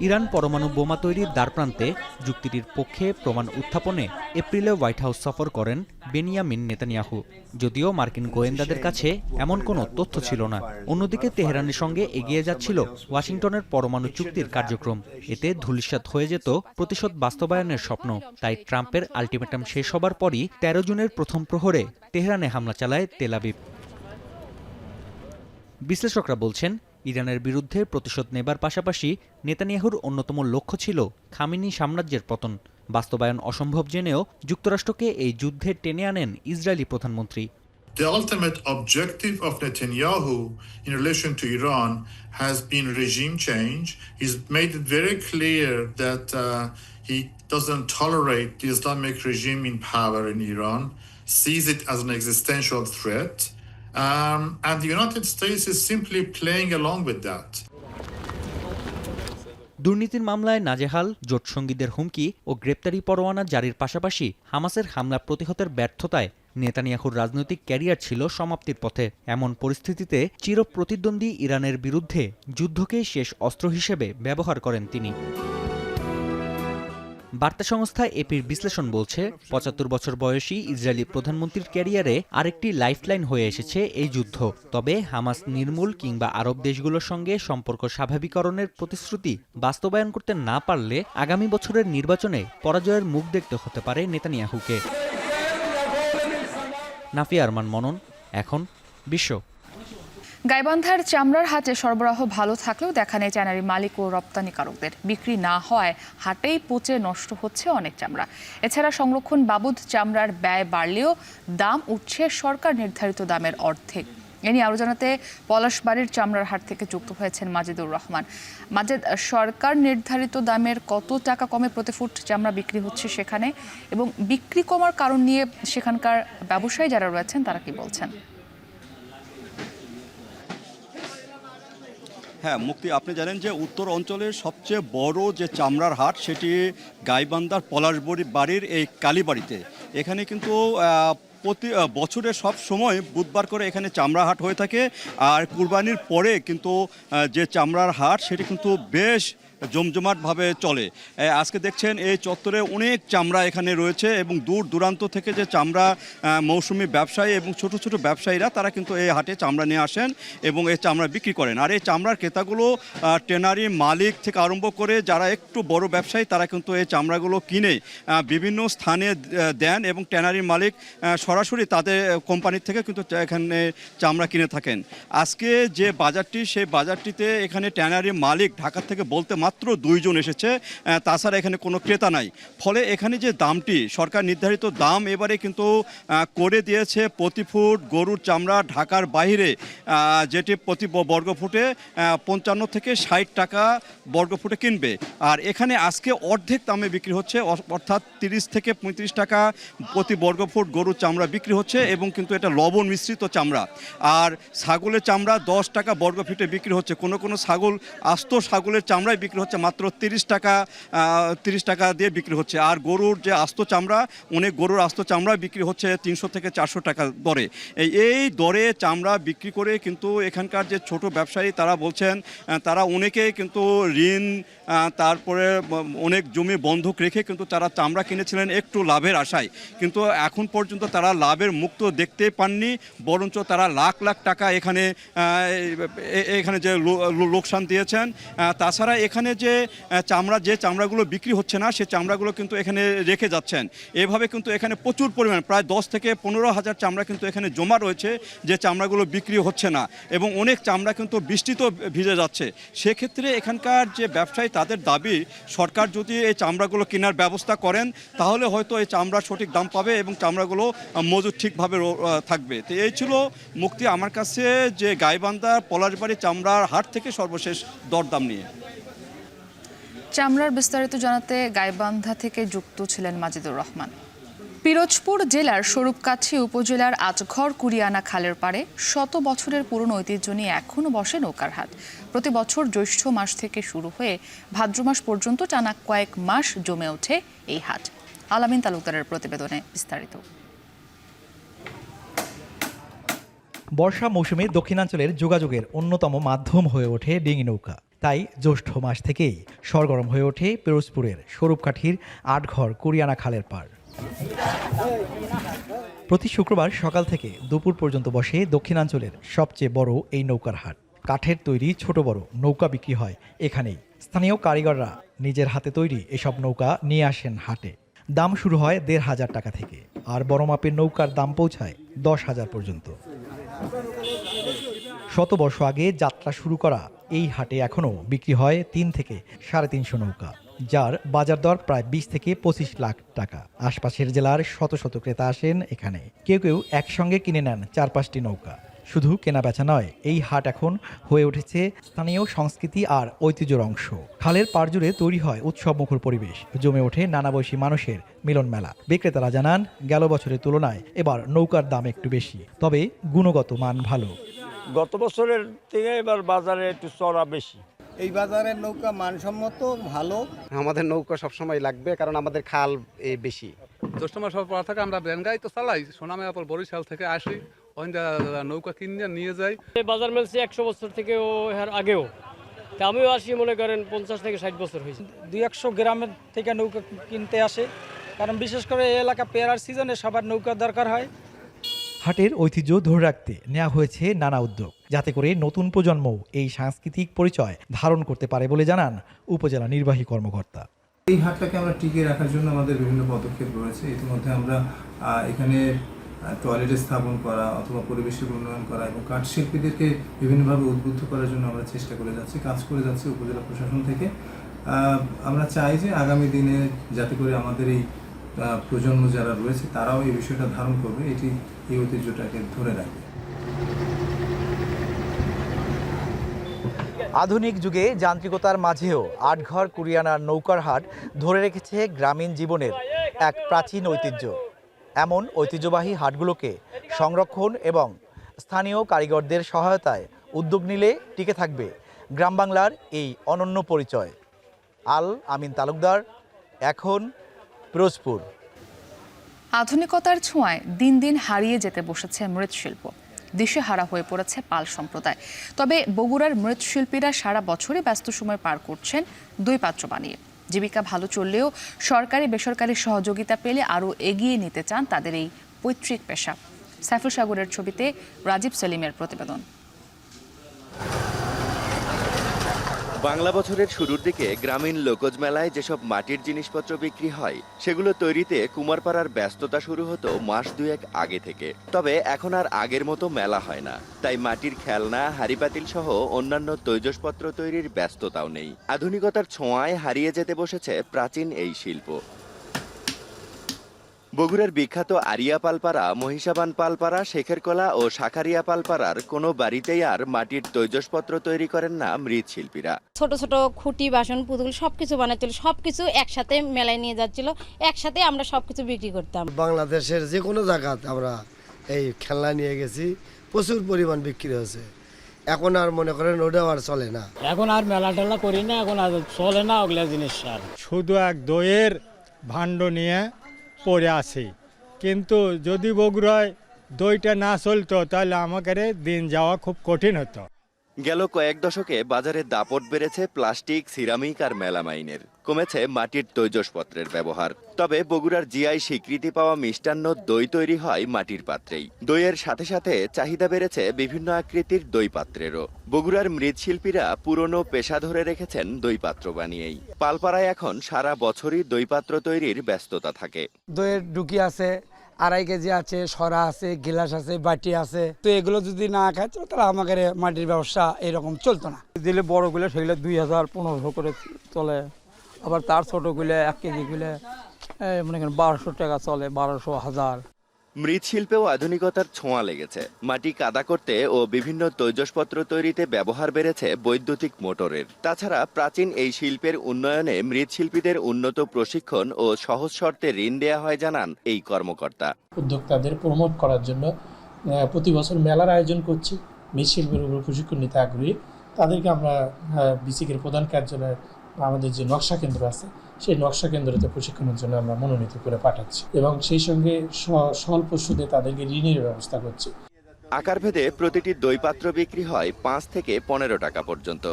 ইরান পরমাণু বোমা তৈরির দ্বারপ্রান্তে যুক্তিটির পক্ষে প্রমাণ উত্থাপনে এপ্রিলে হোয়াইট হাউস সফর করেন বেনিয়ামিন নেতানিয়াহু। যদিও মার্কিন গোয়েন্দাদের কাছে এমন কোনো তথ্য ছিল না। অন্যদিকে তেহরানের সঙ্গে এগিয়ে যাচ্ছিল ওয়াশিংটনের পরমাণু চুক্তির কার্যক্রম। এতে ধূলিসাৎ হয়ে যেত প্রতিশোধ বাস্তবায়নের স্বপ্ন। তাই ট্রাম্পের আলটিমেটাম শেষ হবার পরই 13 জুনের প্রথম প্রহরে তেহরানে হামলা চালায় তেল আবিব। বিশ্লেষকরা বলছেন, ইরানের বিরুদ্ধে প্রতিশোধ নেবার পাশাপাশি নেতানিয়াহুর অন্যতম লক্ষ্য ছিল খামেনি সাম্রাজ্যের পতন। বাস্তবায়ন অসম্ভব জেনেও যুক্তরাষ্ট্রকে এই যুদ্ধে টেনে আনেন ইসরায়েলি প্রধানমন্ত্রী।
The ultimate objective of Netanyahu in relation to Iran has been regime change. He's made it very clear that he doesn't tolerate the Islamic regime in power in Iran, sees it as an existential threat. And the United States is simply playing along with that.
দুর্নীতির মামলায় নাজেহাল, জোটসঙ্গীদের হুমকি ও গ্রেপ্তারি পরোয়ানা জারির পাশাপাশি হামাসের হামলা প্রতিহতের ব্যর্থতায় নেতানিয়াহুর রাজনৈতিক ক্যারিয়ার ছিল সমাপ্তির পথে। এমন পরিস্থিতিতে চিরপ্রতিদ্বন্দ্বী ইরানের বিরুদ্ধে যুদ্ধকে শেষ অস্ত্র হিসেবে ব্যবহার করেন তিনি। বার্তা সংস্থা এপির বিশ্লেষণ বলছে, 75 বছর বয়সী ইসরায়েলি প্রধানমন্ত্রীর ক্যারিয়ারে আরেকটি লাইফলাইন হয়ে এসেছে এই যুদ্ধ। তবে হামাস নির্মূল কিংবা আরব দেশগুলোর সঙ্গে সম্পর্ক স্বাভাবিকরণের প্রতিশ্রুতি বাস্তবায়ন করতে না পারলে আগামী বছরের নির্বাচনে পরাজয়ের মুখ দেখতে হতে পারে নেতানিয়াহুকে। নাফি আরমান মনন, এখন বিশ্ব।
গাইবান্ধার চামড়ার হাটে সরবরাহ ভালো থাকলেও দেখা নেই ট্যানারি মালিক ও রপ্তানিকারকদের। বিক্রি না হওয়ায় হাটেই পচে নষ্ট হচ্ছে অনেক চামড়া। এছাড়া সংরক্ষণ বাবদ চামড়ার ব্যয় বাড়লেও দাম উঠছে সরকার নির্ধারিত দামের অর্ধেক। এ নিয়ে আরও জানাতে পলাশবাড়ির চামড়ার হাট থেকে যুক্ত হয়েছেন মাজিদুর রহমান। মাজেদ, সরকার নির্ধারিত দামের কত টাকা কমে প্রতি ফুট চামড়া বিক্রি হচ্ছে সেখানে, এবং বিক্রি কমার কারণ নিয়ে সেখানকার ব্যবসায়ী যারা রয়েছেন তারা কি বলছেন?
হ্যাঁ মুক্তি, আপনি জানেন যে উত্তর অঞ্চলের সবচেয়ে বড় যে চামড়ার হাট সেটি গাইবান্ধার পলাশবাড়ির এই কালীবাড়িতে। এখানে কিন্তু প্রতি বছরে সব সময় বুধবার করে এখানে চামড়া হাট হয়ে থাকে। আর কুরবানির পরে কিন্তু যে চামড়ার হাট সেটি কিন্তু বেশ জমজমাটভাবে চলে। আজকে দেখছেন এই চত্বরে অনেক চামড়া এখানে রয়েছে এবং দূর দূরান্ত থেকে যে চামড়া মৌসুমি ব্যবসায়ী এবং ছোট ছোট ব্যবসায়ীরা তারা কিন্তু এই হাটে চামড়া নিয়ে আসেন এবং এই চামড়া বিক্রি করেন। আর এই চামড়ার ক্রেতাগুলো ট্যানারি মালিক থেকে আরম্ভ করে যারা একটু বড় ব্যবসায়ী তারা কিন্তু এই চামড়াগুলো কিনে বিভিন্ন স্থানে দেন এবং ট্যানারির মালিক সরাসরি তাদের কোম্পানির থেকে কিন্তু এখানে চামড়া কিনে থাকেন। আজকে যে বাজারটি সেই বাজারটিতে এখানে ট্যানারি মালিক ঢাকা থেকে বলতে মাত্র 2 জন এসেছে, তাছাড়া এখানে কোনো ক্রেতা নাই। ফলে এখানে যে দামটি সরকার নির্ধারিত দাম এবারে কিন্তু করে দিয়েছে প্রতি ফুট গরুর চামড়া ঢাকার বাইরে যেটি প্রতি বর্গফুটে 55 থেকে 60 টাকা বর্গফুটে কিনবে। আর এখানে আজকে অর্ধেক দামে বিক্রি হচ্ছে, অর্থাৎ 30 থেকে 35 টাকা প্রতি বর্গফুট গরুর চামড়া বিক্রি হচ্ছে এবং কিন্তু এটা লবণ মিশ্রিত চামড়া। আর ছাগলের চামড়া 10 টাকা বর্গফুটে বিক্রি হচ্ছে। কোনো কোনো ছাগল আস্ত ছাগলের চামড়ায় বিক্রি হচ্ছে মাত্র 30 টাকা দিয়ে বিক্রি হচ্ছে। আর গরুর যে আস্ত চামড়া, অনেক গরুর আস্ত চামড়া বিক্রি হচ্ছে 300 থেকে 400 টাকা দরে। এই দরে চামড়া বিক্রি করে কিন্তু এখানকার যে ছোট ব্যবসায়ী তারা বলছেন তারা অনেকেই কিন্তু ঋণ তারপরে অনেক জমি বন্ধক রেখে কিন্তু তারা চামড়া কিনেছিলেন একটু লাভের আশায়, কিন্তু এখন পর্যন্ত তারা লাভের মুক্ত দেখতে পাননি, বরঞ্চ তারা লাখ লাখ টাকা এখানে যে লোকসান দিয়েছেন। তাছাড়া এখানে যে চামড়াগুলো বিক্রি হচ্ছে না সে চামড়াগুলো কিন্তু এখানে রেখে যাচ্ছেন। এভাবে কিন্তু এখানে প্রচুর পরিমাণ প্রায় 10 থেকে 15 হাজার চামড়া কিন্তু এখানে জমা রয়েছে যে চামড়াগুলো বিক্রি হচ্ছে না এবং অনেক চামড়া কিন্তু বৃষ্টিতেও ভিজে যাচ্ছে। সেক্ষেত্রে এখানকার যে ব্যবসায়ী তাদের দাবি সরকার যদি এই চামড়াগুলো কেনার ব্যবস্থা করেন তাহলে হয়তো এই চামড়ার সঠিক দাম পাবে এবং চামড়াগুলো মজুদ ঠিকভাবে থাকবে। তো এই ছিল মুক্তি আমার কাছে যে গাইবান্ধার পলাশবাড়ি চামড়ার হাট থেকে সর্বশেষ দরদাম নিয়ে।
চামড়ার বিস্তারিত জানাতে গাইবান্ধা থেকে যুক্ত ছিলেন মাজিদুর রহমান। পিরোজপুর জেলার স্বরূপকাঠি উপজেলার আজঘর কুরিয়ানা খালের পাড়ে 100 বছরের পুরনো ঐতিহ্য নিয়ে এখনও বসে নৌকার হাট। প্রতি বছর জ্যৈষ্ঠ মাস থেকে শুরু হয়ে ভাদ্র মাস পর্যন্ত টানা কয়েক মাস জমে ওঠে এই হাট। আলামিন তালুকদারের প্রতিবেদনে বিস্তারিত।
বর্ষা মৌসুমে দক্ষিণাঞ্চলের যোগাযোগের অন্যতম মাধ্যম হয়ে ওঠে ডিঙি নৌকা। তাই জ্যৈষ্ঠ মাস থেকেই সরগরম হয়ে ওঠে পিরোজপুরের স্বরূপকাঠির আটঘর কুরিয়ানা খালের পাড়। প্রতি শুক্রবার সকাল থেকে দুপুর পর্যন্ত বসে দক্ষিণাঞ্চলের সবচেয়ে বড় এই নৌকার হাট। কাঠের তৈরি ছোট বড় নৌকা বিক্রি হয় এখানেই। স্থানীয় কারিগররা নিজের হাতে তৈরি এসব নৌকা নিয়ে আসেন হাটে। দাম শুরু হয় 1,500 টাকা থেকে, আর বড় মাপের নৌকার দাম পৌঁছায় 10,000 পর্যন্ত। 100 বর্ষ আগে যাত্রা শুরু করা এই হাটে এখনও বিক্রি হয় 3 থেকে 350 নৌকা, যার বাজার দর প্রায় 20 থেকে 25 লাখ টাকা। আশপাশের জেলার শত শত ক্রেতা আসেন এখানে। কেউ কেউ একসঙ্গে কিনে নেন 4-5টি নৌকা। শুধু কেনাবেচা নয়, এই হাট এখন হয়ে উঠেছে স্থানীয় সংস্কৃতি আর ঐতিহ্যের অংশ। খালের পাড় জুড়ে তৈরি হয় উৎসবমুখর পরিবেশ, জমে ওঠে নানা বয়সী মানুষের মিলন মেলা। বিক্রেতারা জানান, গেল বছরের তুলনায় এবার নৌকার দাম একটু বেশি, তবে গুণগত মান ভালো।
গত বছরের থেকে এবার বাজারে একটু চড়া বেশি।
এই বাজারের নৌকা মানসম্মত ভালো।
আমাদের নৌকা সবসময় লাগবে, কারণ আমাদের খাল বেশি।
জ্যৈষ্ঠ মাস পর থেকে আমরা ব্যানগাই তো চালাই, সোনামায়াপুর বরিশাল থেকে আসি, নৌকা কিনে নিয়ে যাই।
বাজার মেলছে 100 বছর থেকেও এর আগেও, আমিও আসি মনে করেন 50 থেকে 60 বছর হয়েছে।
200 গ্রামের থেকে নৌকা কিনতে আসে, কারণ বিশেষ করে এই এলাকা পেয়ারার সিজনে সবার নৌকা দরকার হয়।
হাটের ঐতিহ্য ধরে রাখতে নেওয়া হয়েছে নানা উদ্যোগ, যাতে করে নতুন প্রজন্ম এই সাংস্কৃতিক পরিচয় ধারণ করতে পারে বলে জানান উপজেলা নির্বাহী কর্মকর্তা।
এই হাটটাকে আমরা টিকিয়ে রাখার জন্য আমাদের বিভিন্ন পদক্ষেপ রয়েছে। ইতিমধ্যে আমরা এখানে টয়লেট স্থাপন করা অথবা পরিবেশের উন্নয়ন করা এবং কাঠ শিল্পীদেরকে বিভিন্নভাবে উদ্বুদ্ধ করার জন্য আমরা চেষ্টা করে যাচ্ছি, কাজ করে যাচ্ছি উপজেলা প্রশাসন থেকে। আমরা চাই যে আগামী দিনে যাতে করে আমাদের এই প্রজন্ম যারা রয়েছে তারাও এই বিষয়টা ধারণ করবে, এই ঐতিহ্যটাকে ধরে রাখবে।
আধুনিক যুগে যান্ত্রিকতার মাঝেও আটঘর কুরিয়ানার নৌকার হাট ধরে রেখেছে গ্রামীণ জীবনের এক প্রাচীন ঐতিহ্য। এমন ঐতিহ্যবাহী হাটগুলোকে সংরক্ষণ এবং স্থানীয় কারিগরদের সহায়তায় উদ্যোগ নিলে টিকে থাকবে গ্রাম বাংলার এই অনন্য পরিচয়। আমিন তালুকদার, এখন পিরোজপুর।
আধুনিকতার ছোঁয়ায় দিন দিন হারিয়ে যেতে বসেছে মৃৎশিল্প। দিশেহারা হয়ে পড়েছে পাল সম্প্রদায়। তবে বগুড়ার মৃৎশিল্পীরা সারা বছরই ব্যস্ত সময় পার করছেন দই পাত্র বানিয়ে। জীবিকা ভালো চললেও সরকারি বেসরকারি সহযোগিতা পেলে আরও এগিয়ে নিতে চান তাদের এই পৈতৃক পেশা। সাইফুল সাগরের ছবিতে রাজীব সেলিমের প্রতিবেদন।
বাংলা বছরের শুরুর দিকে গ্রামীণ লোকজ মেলায় যেসব মাটির জিনিসপত্র বিক্রি হয় সেগুলো তৈরিতে কুমারপাড়ার ব্যস্ততা শুরু হতো মাস দুয়েক আগে থেকে। তবে এখন আর আগের মতো মেলা হয় না, তাই মাটির খেলনা, হাঁড়িপাতিল সহ অন্যান্য তৈজসপত্র তৈরির ব্যস্ততাও নেই। আধুনিকতার ছোঁয়ায় হারিয়ে যেতে বসেছে প্রাচীন এই শিল্প। বগুড়ার বিখ্যাত আরিয়া পালপাড়া, মহিষাবান পালপাড়া, শেখেরকলা ও শাখারিয়া পালপাড়ার কোনো বাড়িতেই আর মাটির তৈজসপত্র তৈরি করেন না মৃৎশিল্পীরা।
ছোট ছোট খুঁটি, বাসন, পুতুল সবকিছু বানাচ্ছিল, সবকিছু একসাথে মেলায় নিয়ে যাচ্ছিল, একসাথে আমরা সবকিছু বিক্রি করতাম।
বাংলাদেশের যে কোনো জায়গাতে আমরা এই খেলনা নিয়ে গেছি, প্রচুর পরিমাণ বিক্রি হয়েছে। এখন আর মনে করেন ওটাও আর চলে না,
এখন আর মেলা টেলা করি না, এখন আর চলে না ওগুলা জিনিস। আর শুধু এক দইয়ের ভাণ্ড নিয়ে পড়ে আছি, কিন্তু যদি বগুড়ায় দইটা না চলতো তাহলে আমাদের দিন যাওয়া খুব কঠিন হতো।
গেল কয়েক দশকে বাজারে দাপট বেড়েছে প্লাস্টিক, সিরামিক আর মেলামাইনের। কমেছে মাটির তৈজসপত্রের ব্যবহার। তবে বগুড়ার জিআই স্বীকৃতি পাওয়া মিষ্টান্ন দই তৈরি হয় মাটির পাত্রেই। দইয়ের সাথে সাথে চাহিদা বেড়েছে বিভিন্ন আকৃতির দই পাত্রেরও। বগুড়ার মৃৎশিল্পীরা পুরনো পেশা ধরে রেখেছেন দই পাত্র বানিয়েই। পালপাড়ায় এখন সারা বছরই দই পাত্র তৈরির ব্যস্ততা থাকে।
দইয়ের ডুকি আছে, 2.5 কেজি আছে, সরা আছে, গিলাস আছে, বাটি আছে। তো এগুলো যদি না খায় তাহলে আমাদের মাটির ব্যবসা এরকম চলতো না।
দিলে বড়গুলো সেগুলো 2000-1500 করে চলে, আবার তার ছোটগুলো 1 কেজি গুলো মনে করেন 1200 টাকা চলে, 1200-1000।
মৃৎশিল্পেও আধুনিকতার ছোঁয়া লেগেছে। মাটি কাদা করতে ও বিভিন্ন তৈজসপত্র তৈরিতে ব্যবহার বেড়েছে বৈদ্যুতিক মোটরের। তাছাড়া প্রাচীন এই শিল্পের উন্নয়নে মৃৎশিল্পীদের উন্নত প্রশিক্ষণ ও সহজ শর্তে ঋণ দেয়া হয় জানান এই কর্মকর্তা।
উদ্যোক্তাদের প্রমোট করার জন্য প্রতি বছর মেলার আয়োজন করছি। মৃৎশিল্পের উপর প্রশিক্ষণ নিতে আগ্রহী তাদেরকে আমরা বিসিকের প্রধান কার্যালয়ে আমাদের যে নকশা কেন্দ্র আছে সেই নকশা কেন্দ্রতে প্রশিক্ষণের জন্য আমরা মনোনীত করে পাঠাচ্ছি এবং সেই সঙ্গে স্বল্প সুদে তাদেরকে ঋণের ব্যবস্থা করছি।
আকারভেদে প্রতিটি দই পাত্র বিক্রি হয় 5 থেকে 15 টাকা পর্যন্ত।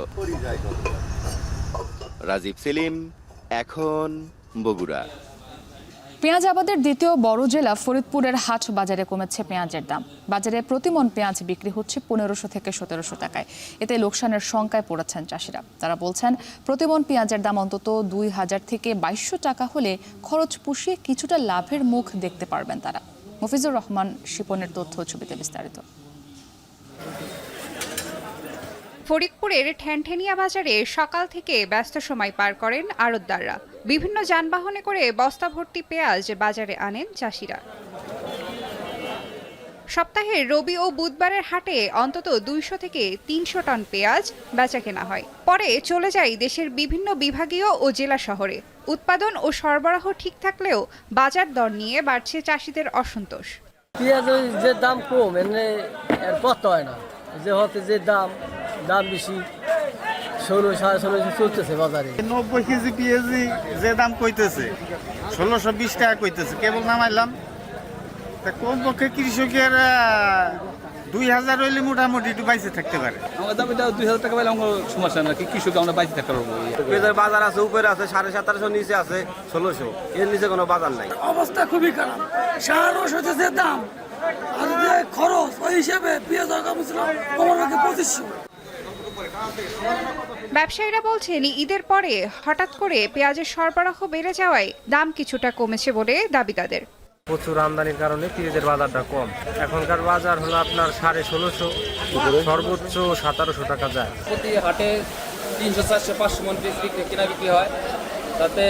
রাজীব সেলিম, এখন বগুড়া।
পেঁয়াজ আবাদের দ্বিতীয় বড় জেলা ফরিদপুরের হাট বাজারে কমেছে পেঁয়াজের দাম। বাজারে প্রতি মণ পেঁয়াজ বিক্রি হচ্ছে 1500 থেকে 1700 টাকায়। এতে লোকসানের শঙ্কায় পড়েছেন চাষিরা। তারা বলছেন প্রতি মণ পেঁয়াজের দাম অন্তত 2000 থেকে 2200 টাকা হলে খরচ পুষিয়ে কিছুটা লাভের মুখ দেখতে পারবেন তারা। মফিজুর রহমান শিপনের তথ্য ছবিতে বিস্তারিত।
ফরিদপুরের ঠ্যানঠেনিয়া বাজারে সকাল থেকে ব্যস্ত সময় পার করেন আড়তদাররা। বিভিন্ন যানবাহনে করে বস্তা ভর্তি পেঁয়াজ বাজারে আনেন চাষিরা। সপ্তাহের রবি ও বুধবারের হাটে অন্তত 200 থেকে 300 টন পেঁয়াজ বেচা কেনা হয়। পরে চলে যায় দেশের বিভিন্ন বিভাগীয় ও জেলা শহরে। উৎপাদন ও সরবরাহ ঠিক থাকলেও বাজার দর নিয়ে বাড়ছে চাষিদের অসন্তোষ।
পেঁয়াজের যে দাম কম এনে এর পথ হয় না, যে হতে যে দাম বেশি 1600-1650 চলতেছে বাজারে।
90 কেজি পেঁয়াজি যে দাম কইতেছে 1620 টাকা কইতেছে, কেবল নামাইলাম। তা কোন পক্ষে কৃষকের 2000 হইলে মোটামুটি একটু বাইসে থাকতে পারে।
আমার দাম এটা 2000 টাকা পাইলে আমার সমস্যা না, কি কৃষক আমরা বাইসে থাকতে পারবো।
পেঁয়াজের বাজার আছে, উপরে আছে 1750, নিচে আছে 1600, এর নিচে কোনো বাজার নাই।
অবস্থা খুবই খারাপ। সার ওষুধের যে দাম আর যে খরচ ওই হিসাবে পেঁয়াজ দাম ছিল আমার 2500।
ব্যবসায়ীরা বলছেন ঈদের পরে হঠাৎ করে পেঁয়াজের সরবরাহ বেড়ে যাওয়ায় দাম কিছুটা কমেছে বলে দাবি তাদের।
প্রচুর আমদানির কারণে পেঁয়াজের বাজারটা কম। এখনকার বাজার হলো আপনার 1650, সর্বোচ্চ 1700 টাকা যায়।
প্রতি হাটে 300, 400, 500 মণ পেঁয়াজ কেনা বিক্রি হয়, তাতে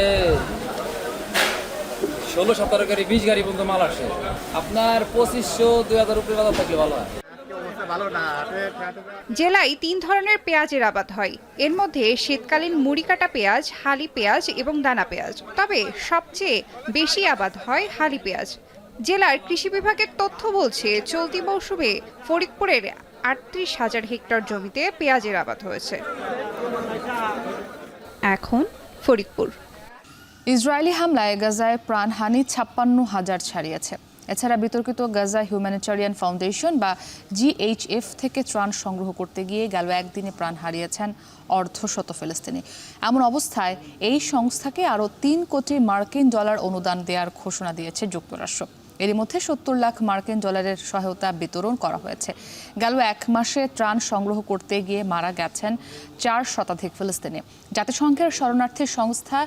16-17 গাড়ি 20 গাড়ি পর্যন্ত মাল আসে। আপনার 2500-2000 উপরে বাজার থাকলে ভালো হয়।
জেলায় 3 ধরনের পেঁয়াজের আবাদ হয়। এর মধ্যে শীতকালীন মুড়ি কাটা পেঁয়াজ, হালি পেঁয়াজ এবং দানা পেঁয়াজ। তবে সবচেয়ে বেশি আবাদ হয় হালি পেঁয়াজ। জেলার কৃষি বিভাগের তথ্য বলছে চলতি মৌসুমে ফরিদপুরের 38,000 হেক্টর জমিতে পেঁয়াজের আবাদ হয়েছে। এখন ফরিদপুর।
ইসরায়েলি হামলায় গাজায় প্রাণহানি 56,000 ছাড়িয়েছে। এছাড়া বিতর্কিত গাজা হিউম্যানিটারিয়ান ফাউন্ডেশন বা GHF থেকে ত্রাণ সংগ্রহ করতে গিয়ে গেল একদিনে প্রাণ হারিয়েছেন অর্ধশত ফিলিস্তিনি। এমন অবস্থায় এই সংস্থাকে আরও 3 কোটি মার্কিন ডলার অনুদান দেওয়ার ঘোষণা দিয়েছে যুক্তরাষ্ট্র। এরই মধ্যে 70 লাখ মার্কিন ডলারের সহায়তা বিতরণ করা হয়েছে। গেল এক মাসে ত্রাণ সংগ্রহ করতে গিয়ে মারা গেছেন 4 শতাধিক ফিলিস্তিনি। জাতিসংঘের শরণার্থী সংস্থা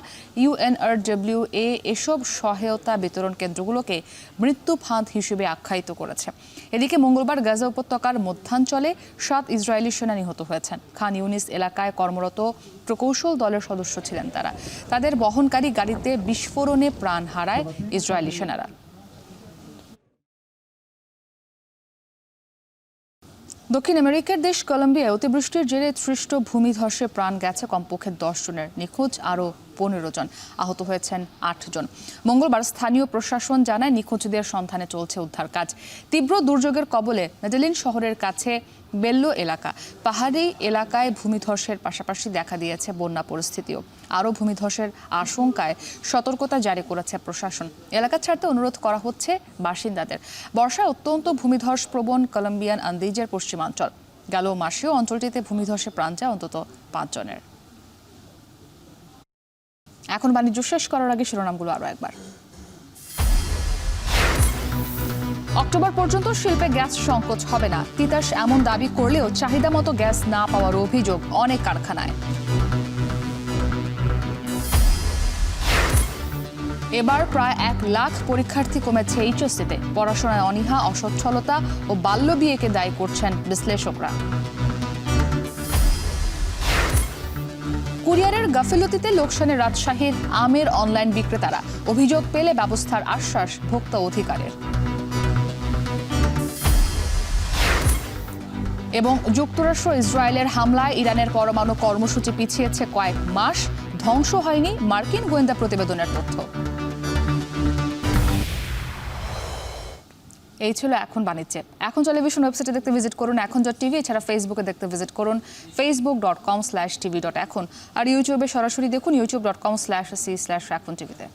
UNRWA এসব সহায়তা বিতরণ কেন্দ্রগুলোকে মৃত্যু ফাঁদ হিসেবে আখ্যায়িত করেছে। এদিকে মঙ্গলবার গাজা উপত্যকার মধ্যাঞ্চলে 7 ইসরায়েলি সেনা নিহত হয়েছেন। খান ইউনিস এলাকায় কর্মরত প্রকৌশল দলের সদস্য ছিলেন তারা। তাদের বহনকারী গাড়িতে বিস্ফোরণে প্রাণ হারায় ইসরায়েলি সেনারা। দক্ষিণ আমেরিকার দেশ কলম্বিয়ায় অতিবৃষ্টির জেরে সৃষ্ট ভূমিধসে প্রাণ গেছে কমপক্ষে 10 জনের, নিখোঁজ আরও 15 জন, আহত হয়েছেন 8 জন। মঙ্গলবার স্থানীয় প্রশাসন জানায় নিখোঁজদের সন্ধানে চলছে উদ্ধার কাজ। তীব্র দুর্যোগের কবলে মেডেলিন শহরের কাছে বেল্লো এলাকা, পাহাড়ি এলাকায় ভূমিধসের পাশাপাশি দেখা দিয়েছে বন্যা পরিস্থিতিও। আরও ভূমিধসের আশঙ্কায় সতর্কতা জারি করেছে প্রশাসন। এলাকা ছাড়তে অনুরোধ করা হচ্ছে বাসিন্দাদের। বর্ষায় অত্যন্ত ভূমিধস প্রবণ কলম্বিয়ান আন্দিজের পশ্চিমাঞ্চল। গেল মাসেও অঞ্চলটিতে ভূমিধসে প্রাণ যায় অন্তত 5 জনের। এখন বাণিজ্য শেষ করার আগে শিরোনামগুলো আরও একবার। অক্টোবর পর্যন্ত শিল্পে গ্যাস সংকট হবে না, তিতাস এমন দাবি করলেও চাহিদা মতো গ্যাস না পাওয়ার অভিযোগ অনেক কারখানায়। এবার প্রায় 1 লাখ পরীক্ষার্থী কমেছে এইচএসসিতে। পড়াশোনায় অনীহা, অসচ্ছলতা ও বাল্যবিয়েকে দায়ী করছেন বিশ্লেষকরা। কুরিয়ারের গাফিলতিতে লোকসানে রাজশাহীর আমের অনলাইন বিক্রেতারা। অভিযোগ পেলে ব্যবস্থার আশ্বাস ভোক্তা অধিকারের। এবং যুক্তরাষ্ট্র ইসরায়েলের হামলায় ইরানের পরমাণু কর্মসূচি পিছিয়েছে কয়েক মাস, ধ্বংস হয়নি মার্কিন গোয়েন্দা প্রতিবেদনের তথ্য। এই ছিল এখন বাণিজ্যে। এখন টেলিভিশন ওয়েবসাইটে দেখতে ভিজিট করুন এখন.tv, এছাড়া ফেসবুকে দেখতে ভিজিট করুন facebook.com/tv.এখন, আর ইউটিউবে সরাসরি দেখুন youtube.com/c/echontv-তে।